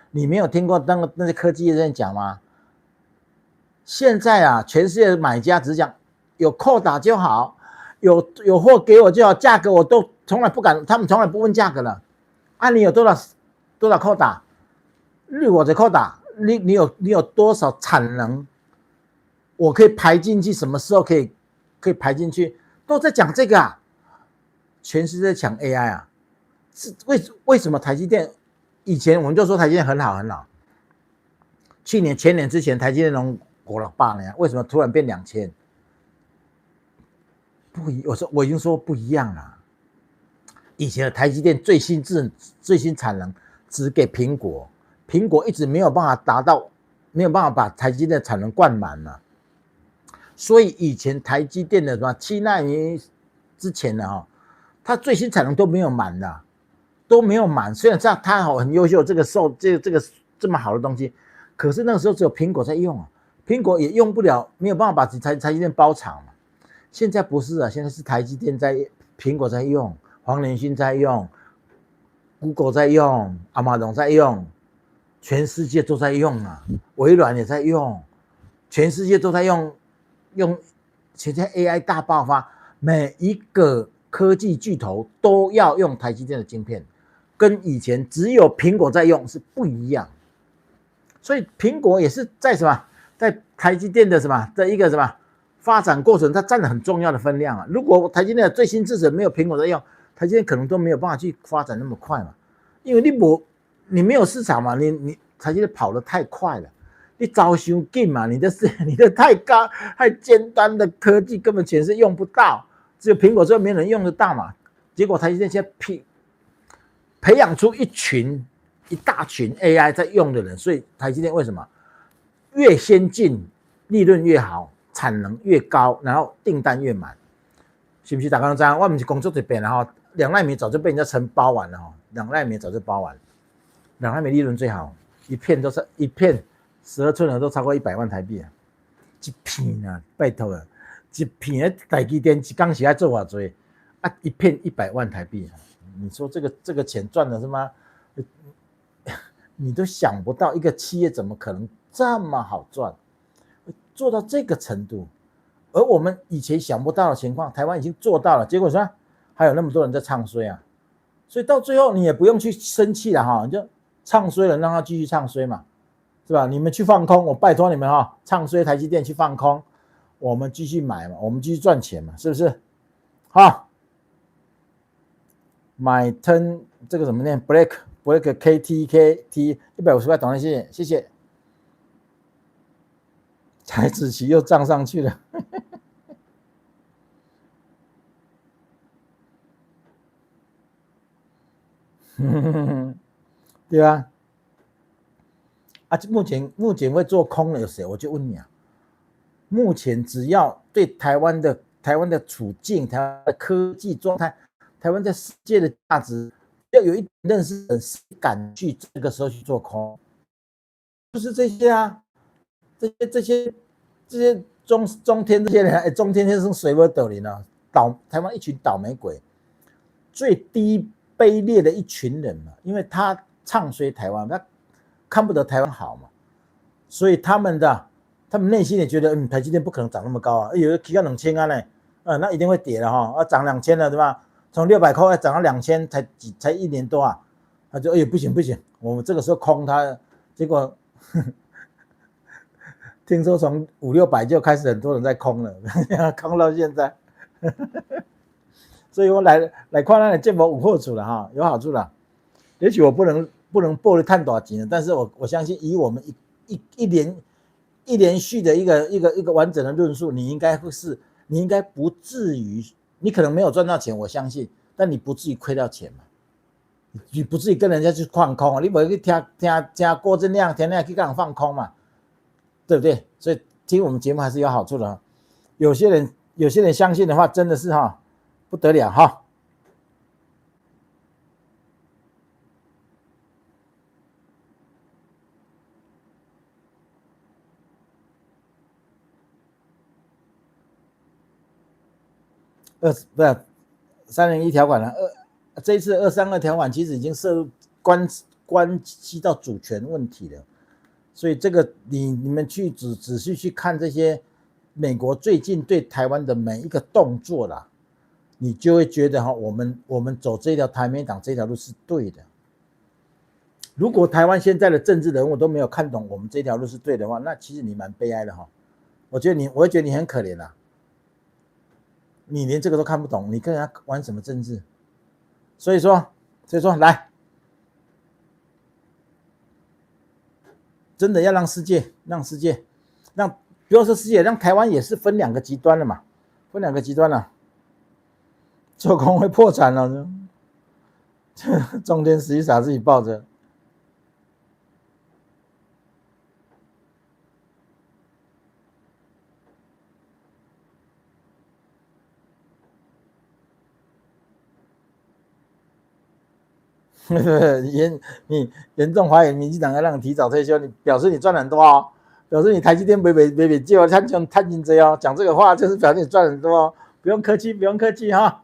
你没有听过那些科技业在讲吗？现在啊，全世界的买家只讲有扣打就好，有货给我就好，价格我都从来不敢，他们从来不问价格了。啊，你有多少扣打？日我的扣打，你有多少产能？我可以排进去，什么时候可以排进去？都在讲这个啊，全世界在抢 AI 啊，是为什么台积电以前我们就说台积电很好，去年前年之前台积电能过了8年，为什么突然变2000？我已经说不一样了。以前的台积电最新产能只给苹果，苹果一直没有办法把台积电的产能灌满了。所以以前台积电的什么7奈米之前的它最新产能都没有满的，都没有满。虽然它很优秀，这个这么好的东西，可是那个时候只有苹果在用啊。苹果也用不了，没有办法把台积电包场嘛。现在不是啊，现在是台积电苹果在用，黄仁勋在用 ，Google 在用，Amazon 在用，全世界都在用啊，微软也在用，全世界都在用。现在 AI 大爆发，每一个科技巨头都要用台积电的晶片，跟以前只有苹果在用是不一样。所以苹果也是在什么？在台积电的一个发展过程，它占了很重要的分量啊。如果台积电的最新制程没有苹果在用，台积电可能都没有办法去发展那么快嘛，因为你没有市场嘛，你台积电跑得太快了，你早伤紧嘛，你的太高太尖端的科技根本全是用不到，只有苹果之后没人用得到嘛。结果台积电现在培养出一大群 AI 在用的人，所以台积电为什么越先进利润越好，产能越高，然后订单越满，是不是？大家都知道，我们是工作这边，然后2奈米早就被人家承包完了，2奈米早就包完，2奈米利润最好，一片12寸的都超过100万台币啊，一片啊，拜托了，一片的台积电一工时要做多少啊？一片100万台币，你说这个钱赚的是吗？你都想不到一个企业怎么可能这么好赚，做到这个程度，而我们以前想不到的情况，台湾已经做到了，结果说还有那么多人在唱衰啊，所以到最后你也不用去生气了哈，你就唱衰了，让他继续唱衰嘛，是吧？你们去放空，我拜托你们哈，唱衰台积电去放空，我们继续买嘛，我们继续赚钱嘛，是不是？好，买 turn 这个怎么念 ？Black KTKT 150块，懂了，谢谢谢谢。台子期又涨上去了。对吧？啊，目前会做空的有谁？我就问你啊，目前只要对台湾的处境、台湾的科技状态、台湾在世界的价值，要有一点认识的人，谁敢去这个时候去做空？就是这些啊，这些中天这些人，中天是水不斗林啊，台湾一群倒霉鬼，最低卑劣的一群人嘛，因为他唱衰台湾，他看不得台湾好嘛，所以他们内心也觉得，台积电不可能涨那么高啊，有提到2000啊呢，那一定会跌了哈，涨2000了对吧？从600块涨到2000，才1年多啊，他就不行，我们这个时候空它，结果听说从500-600就开始很多人在空了，空到现在，所以我来看那个建模有好处了哈，有好处了。也许我不能报的太大钱，但是我相信以我们一连续的一个完整的论述，你应该不至于，你可能没有赚到钱，我相信，但你不至于亏到钱嘛，你不至于跟人家去放空，你不会去听郭正亮天天去跟人放空嘛，对不对？所以听我们节目还是有好处的。有些人相信的话，真的是不得了哈。不是301条款了，这一次232条款其实已经涉入关系到主权问题了，所以这个你们去仔细去看这些美国最近对台湾的每一个动作啦，你就会觉得我们走这条台美党这条路是对的。如果台湾现在的政治人物都没有看懂我们这条路是对的话，那其实你蛮悲哀的哈。我会觉得你很可怜啦。你连这个都看不懂，你跟人家玩什么政治？所以说来，真的要让世界，不要说世界，让台湾也是分2个极端了嘛，分2个极端了，做空会破产了，中天实际傻自己抱着。你严重怀疑民进党要让你提早退休，你表示你赚很多哦，表示你台积电没借我探金这哦，讲这个话就是表示你赚很多哦，不用客气哈。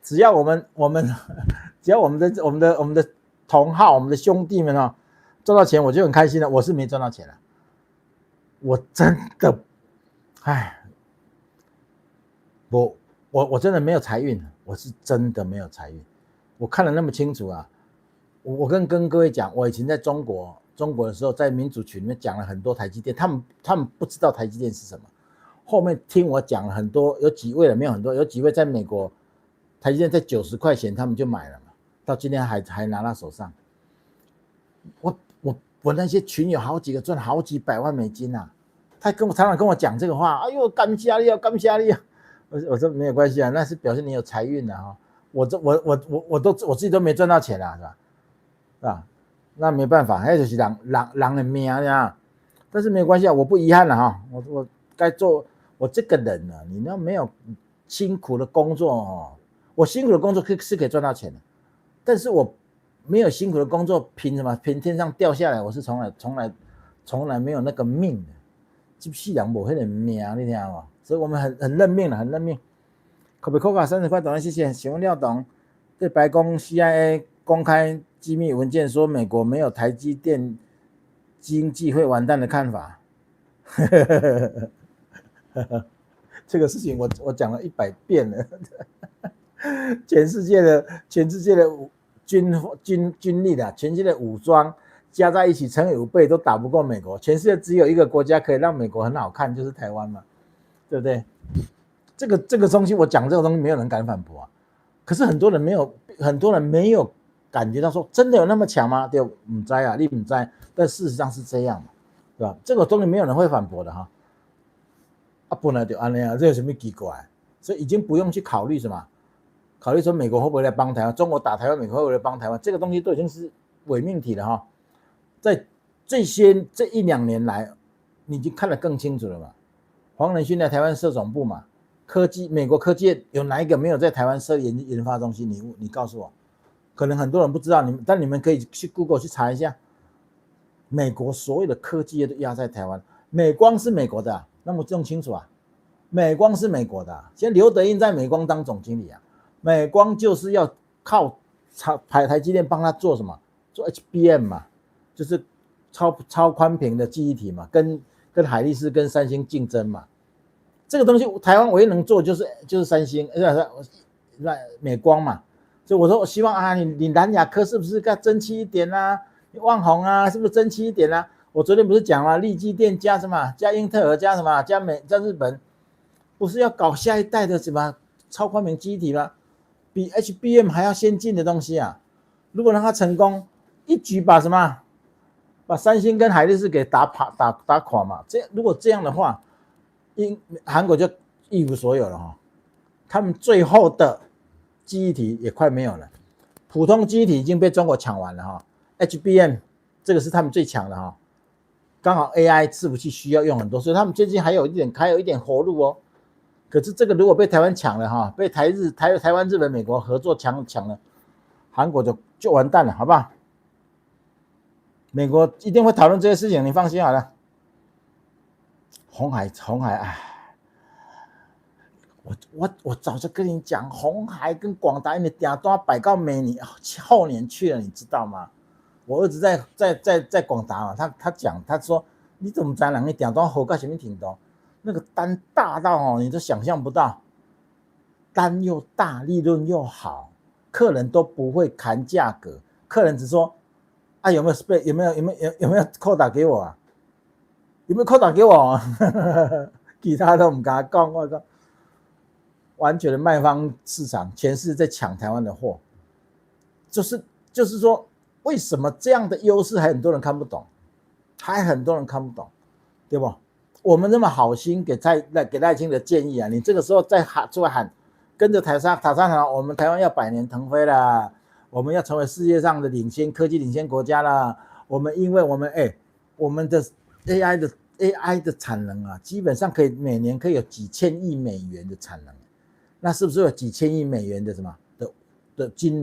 只要我们的同好，我们的兄弟们赚到钱，我就很开心了。我是没赚到钱了，我真的，我真的没有财运，我是真的没有财运。我看得那么清楚啊！我跟各位讲，我以前在中国的时候，在民主群里面讲了很多台积电，他们不知道台积电是什么。后面听我讲了很多，有几位了没有很多，有几位在美国台积电在90块钱他们就买了嘛，到今天还拿到手上。我那些群友好几个赚好几百万美金啊，他常常跟我讲这个话，哎呦感谢你啊，感谢你啊！我说没有关系啊，那是表示你有财运的哈。我自己都没赚到钱啊，是吧？那没办法，那就是人的命啊。但是没有关系啊，我不遗憾了哈。我该做，我这个人呢，你要没有辛苦的工作我辛苦的工作是可以赚到钱的，但是我没有辛苦的工作，凭什么？凭天上掉下来？我是从来没有那个命的，这世人没那个命，你听吗？所以我们很认命了，很认命。可不可以30块懂了，谢谢。请问廖董，对白宫 CIA 公开机密文件说美国没有台积电经济会完蛋的看法？这个事情我讲了100遍了。全世界的军力的，全世界的武装加在一起乘以5倍都打不过美国。全世界只有一个国家可以让美国很好看，就是台湾嘛，对不对？这个东西我讲这个东西没有人敢反驳啊。可是很多人没有感觉到说真的有那么强吗？对，不知啊，你不知，但事实上是这样嘛，对吧？这个东西没有人会反驳的哈。啊，本来就安那啊，这有什么奇怪？所以已经不用去考虑什么，考虑说美国会不会来帮台湾，中国打台湾，美国会不会来帮台湾，这个东西都已经是伪命题了哈。在这1、2年来，你已经看得更清楚了嘛。黄仁勋在台湾设总部嘛，美国科技有哪一个没有在台湾设研发中心？你告诉我，可能很多人不知道，但你们可以去 Google 去查一下，美国所有的科技业都压在台湾，美光是美国的啊，那么弄清楚啊，美光是美国的啊，现在刘德英在美光当总经理啊，美光就是要靠台积电帮他做什么？做 HBM 嘛，就是超宽屏的记忆体嘛，跟海力士跟三星竞争嘛。这个东西台湾唯一能做就是三星，美光嘛。所以我说我希望啊，你南亚科是不是该争气一点啊？你旺宏啊，是不是争气一点啊？我昨天不是讲了，力积电加什么？加英特尔加什么？加日本，不是要搞下一代的什么超宽屏记忆体吗？比 HBM 还要先进的东西啊！如果让它成功，一举把三星跟海力士给打垮嘛。如果这样的话，韩国就一无所有了哈。他们最后的记忆体也快没有了，普通记忆体已经被中国抢完了哈。HBM 这个是他们最强的哈，刚好 AI 伺服器需要用很多，所以他们最近还有一点活路哦。可是这个如果被台湾抢了哈，被台湾、日本、美国合作抢了，韩国就完蛋了，好不好？美国一定会讨论这些事情，你放心好了。鸿海，哎，我早就跟你讲，鸿海跟广达你订单摆到明年后年去了，你知道吗？我儿子在广达嘛，他说你怎么知道人家订单好到什么程度？那个单大到你都想象不到，单又大，利润又好，客人都不会砍价格，客人只说啊有没有扣打给我啊？有没有扣打给我？其他都不敢讲，我靠，完全的卖方市场，全是在抢台湾的货，就是说，为什么这样的优势还很多人看不懂，对不？我们那么好心给赖清德建议啊，你这个时候再出来喊，跟着塔山喊，我们台湾要百年腾飞啦，我们要成为世界上的科技领先国家啦。因为我们的 AI 的产能啊，基本上每年可以有几千亿美元的产能，那是不是有几千亿美元的什么的金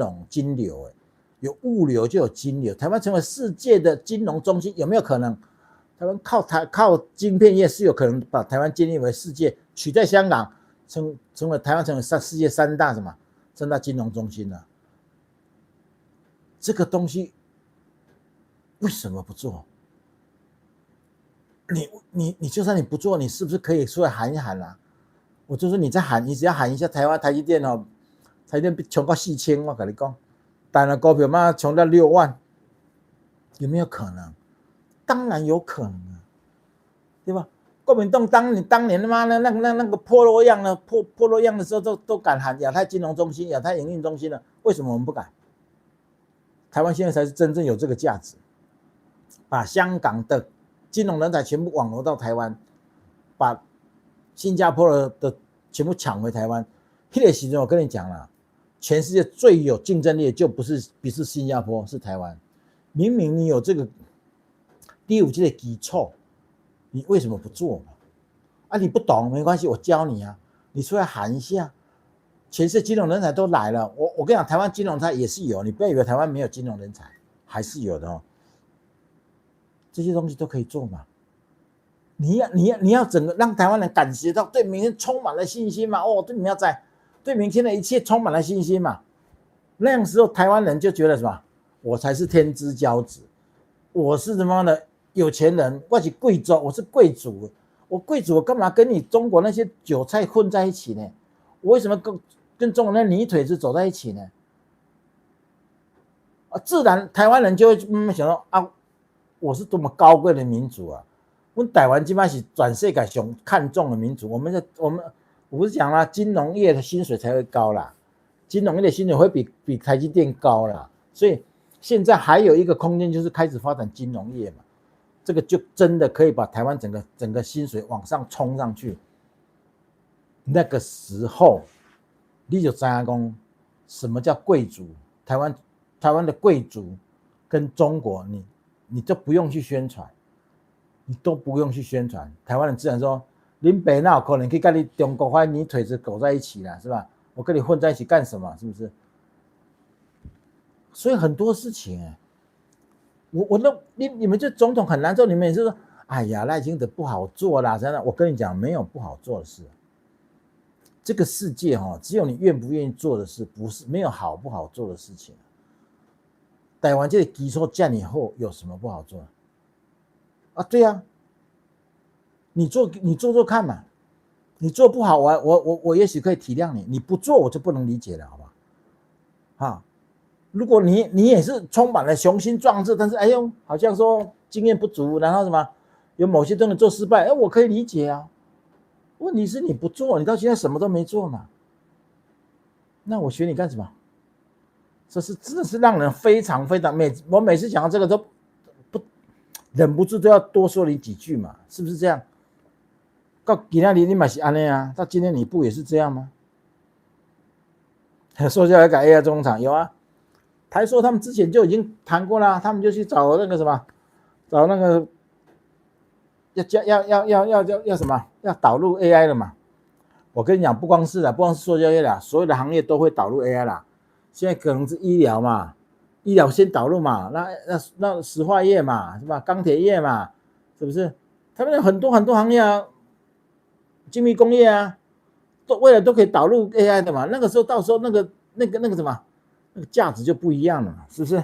流？有物流就有金流，台湾成为世界的金融中心有没有可能？台湾靠晶片业是有可能把台湾建立为世界，取代香港，成为台湾成为世界三大金融中心了。这个东西为什么不做？你就算你不做，你是不是可以出来喊一喊啊？我就说你只要喊一下台湾台积电哦，台积电冲到4000，我跟你讲，但了股票嘛冲到6万，有没有可能？当然有可能啊，对吧？国民党当年他妈的那个破落样的时候都敢喊亚太金融中心、亚太营运中心了，为什么我们不敢？台湾现在才是真正有这个价值，把香港的金融人才全部网罗到台湾，把新加坡的全部抢回台湾。那个时候我跟你讲了，全世界最有竞争力的就不是新加坡，是台湾。明明你有这个第5季的基础，你为什么不做啊？你不懂没关系，我教你啊，你出来喊一下。全世界金融人才都来了，我跟你讲，台湾金融人才也是有，你不要以为台湾没有金融人才，还是有的哦。这些东西都可以做嘛。你要整个让台湾人感觉到对明天充满了信心嘛？对明天的一切充满了信心嘛？那样时候台湾人就觉得什么？我才是天之骄子，我是什么的有钱人，我是贵族，我贵族我干嘛跟你中国那些韭菜混在一起呢？我为什么跟中国那泥腿子走在一起呢？自然台湾人就会慢慢想到啊，我是多么高贵的民族啊！我们台湾基本上是全世界上看重的民族。我不是讲啦，金融业的薪水才会高啦，金融业的薪水会比台积电高啦，所以现在还有一个空间就是开始发展金融业嘛，这个就真的可以把台湾整个薪水往上冲上去。那个时候你就知道说什么叫贵族，台湾的贵族跟中国你就不用去宣传，你都不用去宣传，台湾人自然说，林北那可能可以跟你中国块泥腿子苟在一起啦，是吧？我跟你混在一起干什么？是不是？所以很多事情你们这总统很难做，你们也是说，哎呀，赖清德不好做啦，真的，我跟你讲，没有不好做的事。这个世界只有你愿不愿意做的事，不是没有好不好做的事情。台湾这个基础建以后有什么不好做啊？对啊，你做看嘛，你做不好，我也许可以体谅你，你不做我就不能理解了，好吧？啊，如果你也是充满了雄心壮志，但是哎呦，好像说经验不足，然后什么有某些东西做失败，哎，我可以理解啊。问题是你不做，你到现在什么都没做嘛？那我学你干什么？这是真的是让人非常非常我每次讲到这个都不忍不住都要多说你几句嘛，是不是这样？到今天你也是这样啊，到今天你不也是这样吗？说下来改 AI 中场有啊，台塑他们之前就已经谈过了，他们就去找那个什么，找那个要什么，要导入 AI 了嘛。我跟你讲，不光是塑胶业啦，所有的行业都会导入 AI 啦。现在可能是医疗嘛，医疗先导入嘛，那石化业嘛，是吧？钢铁业嘛，是不是？他们有很多行业啊，精密工业啊，未来都可以导入 AI 的嘛。那个时候到时候那个什么，那个价值就不一样了嘛，是不是？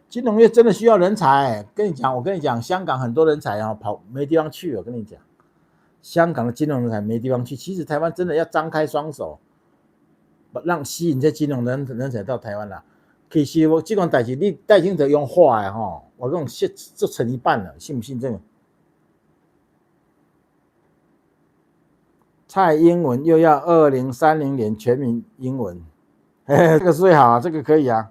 金融业真的需要人才，我跟你讲，香港很多人才跑没地方去，我跟你讲。香港的金融人才没地方去，其实台湾真的要张开双手，让吸引这金融人才到台湾啦。其实我这种代志，你戴清德用画的我跟你讲，就成一半了，信不信这个？蔡英文又要2030年全民英文，这个最好啊，这个可以啊。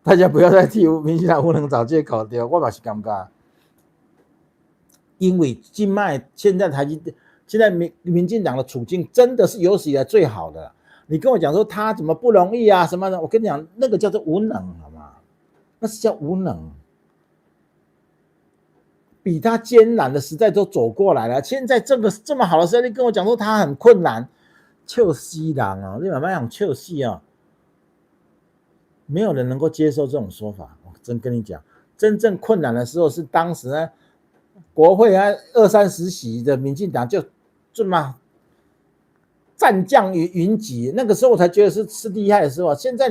大家不要再替民进党无能找借口，对，我也是感觉。因为现在民进党的处境真的是有史以来最好的。你跟我讲说他怎么不容易啊什么的，我跟你讲，那个叫做无能，好吗？那是叫无能。比他艰难的时代都走过来了，现在这么好的时代，你跟我讲说他很困难，笑死人哦！你慢慢讲笑死哦，没有人能够接受这种说法。我真跟你讲，真正困难的时候是当时呢。国会20-30席的民进党就这么战将云集，那个时候我才觉得是厉害的时候。现在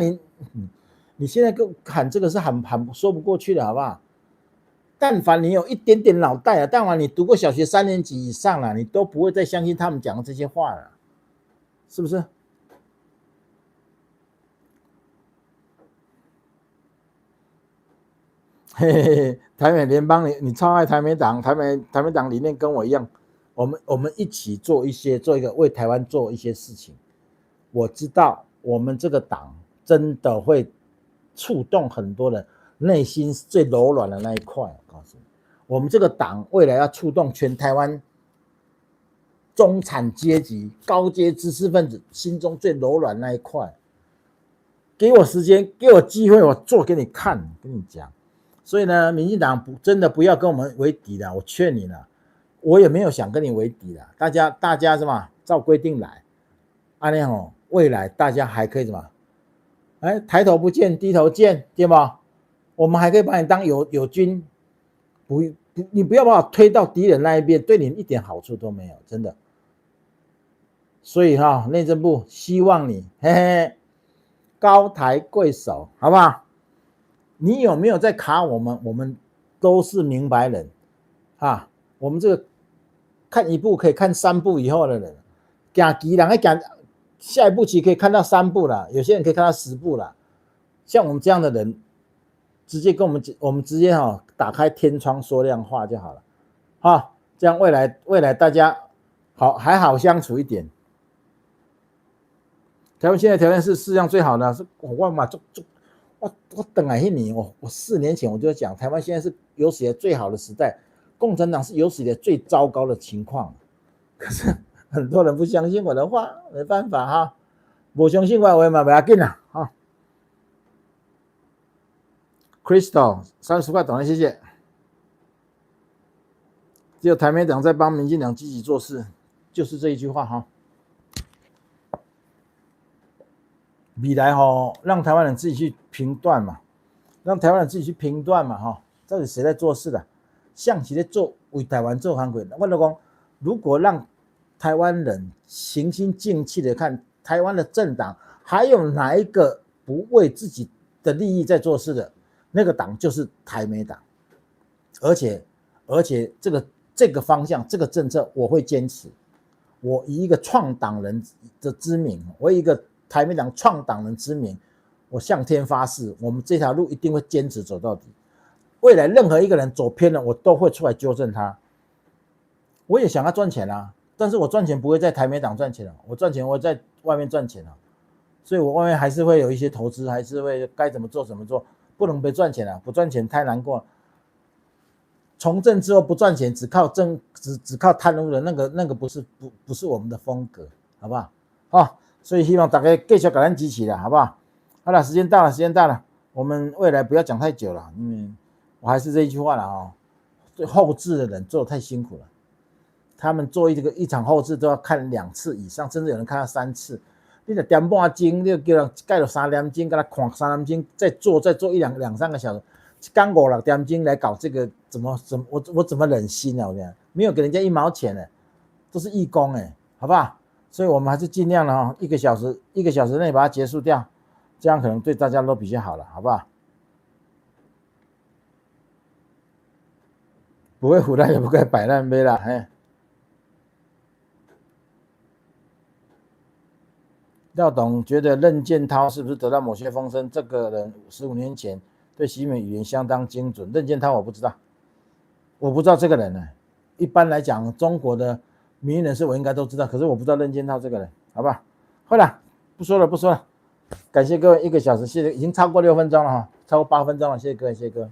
你现在跟我喊这个是喊说不过去的，好不好？但凡你有一点点脑袋但凡你读过小学3年级以上了，你都不会再相信他们讲的这些话了，是不是？嘿嘿嘿，台美联邦，你超爱台美党，台美党理念跟我一样，我们一起做一个为台湾做一些事情。我知道我们这个党真的会触动很多人内心最柔软的那一块。我告诉你，我们这个党未来要触动全台湾中产阶级、高阶知识分子心中最柔软那一块。给我时间，给我机会，我做给你看，跟你讲。所以呢，民进党真的不要跟我们为敌了，我劝你了。我也没有想跟你为敌了，大家什么照规定来，这样未来大家还可以什么？抬头不见低头见，对吧？我们还可以把你当友军，你不要把我推到敌人那一边，对你一点好处都没有，真的。所以内政部希望你高抬贵手，好不好？你有没有在卡我们？我们都是明白人啊。我们这个看一部可以看3部以后的人，行棋人讲下一步棋可以看到3部了，有些人可以看到10部了。像我们这样的人，直接跟我们直接打开天窗说亮话就好了，这样未来大家还好相处一点。台湾现在条件是世界上最好的，是我嘛我等来一年，我4年前我就讲，台湾现在是有史以来最好的时代，共产党是有史以来最糟糕的情况。可是很多人不相信我的话，没办法不相信我嘛不要紧啦Crystal 30块懂了，谢谢。只有台美党在帮民进党积极做事，就是这一句话未来让台湾人自己去评断嘛，到底谁在做事的？象棋在做为台湾做韩国人，我就讲，如果让台湾人平心静气的看台湾的政党，还有哪一个不为自己的利益在做事的，那个党就是台美党。而且这个方向，这个政策我会坚持。我以一个创党人的之名，我以一个台美党创党人之名，我向天发誓，我们这条路一定会坚持走到底。未来任何一个人走偏了，我都会出来纠正他。我也想要赚钱但是我赚钱不会在台美党赚钱我赚钱我在外面赚钱所以我外面还是会有一些投资，还是会该怎么做怎么做，不能被赚钱不赚钱太难过了。从政之后不赚钱，只靠贪污的那个不是我们的风格，好不好？所以希望大家继续给咱支持好不好？好了，时间到了，我们未来不要讲太久了，因为我还是这一句话了对后置的人做得太辛苦了，他们做一场后置都要看2次以上，甚至有人看到3次。你就点半钟，你就叫人盖到3点钟，给他看3点钟，再做2、3个小时。刚5、6点钟来搞这个，我怎么忍心我讲没有给人家1毛钱都是义工好不好？所以我们还是尽量的1个小时内把它结束掉，这样可能对大家都比较好了，好不好？不会胡乱也不会摆烂杯了，廖董觉得任建涛是不是得到某些风声？这个人15年前对习近平语言相当精准。任建涛我不知道这个人一般来讲，中国的民营人士我应该都知道，可是我不知道任建涛这个人，好吧？好了，不说了，感谢各位1个小时，谢谢，已经超过6分钟了超过8分钟了，谢谢各位。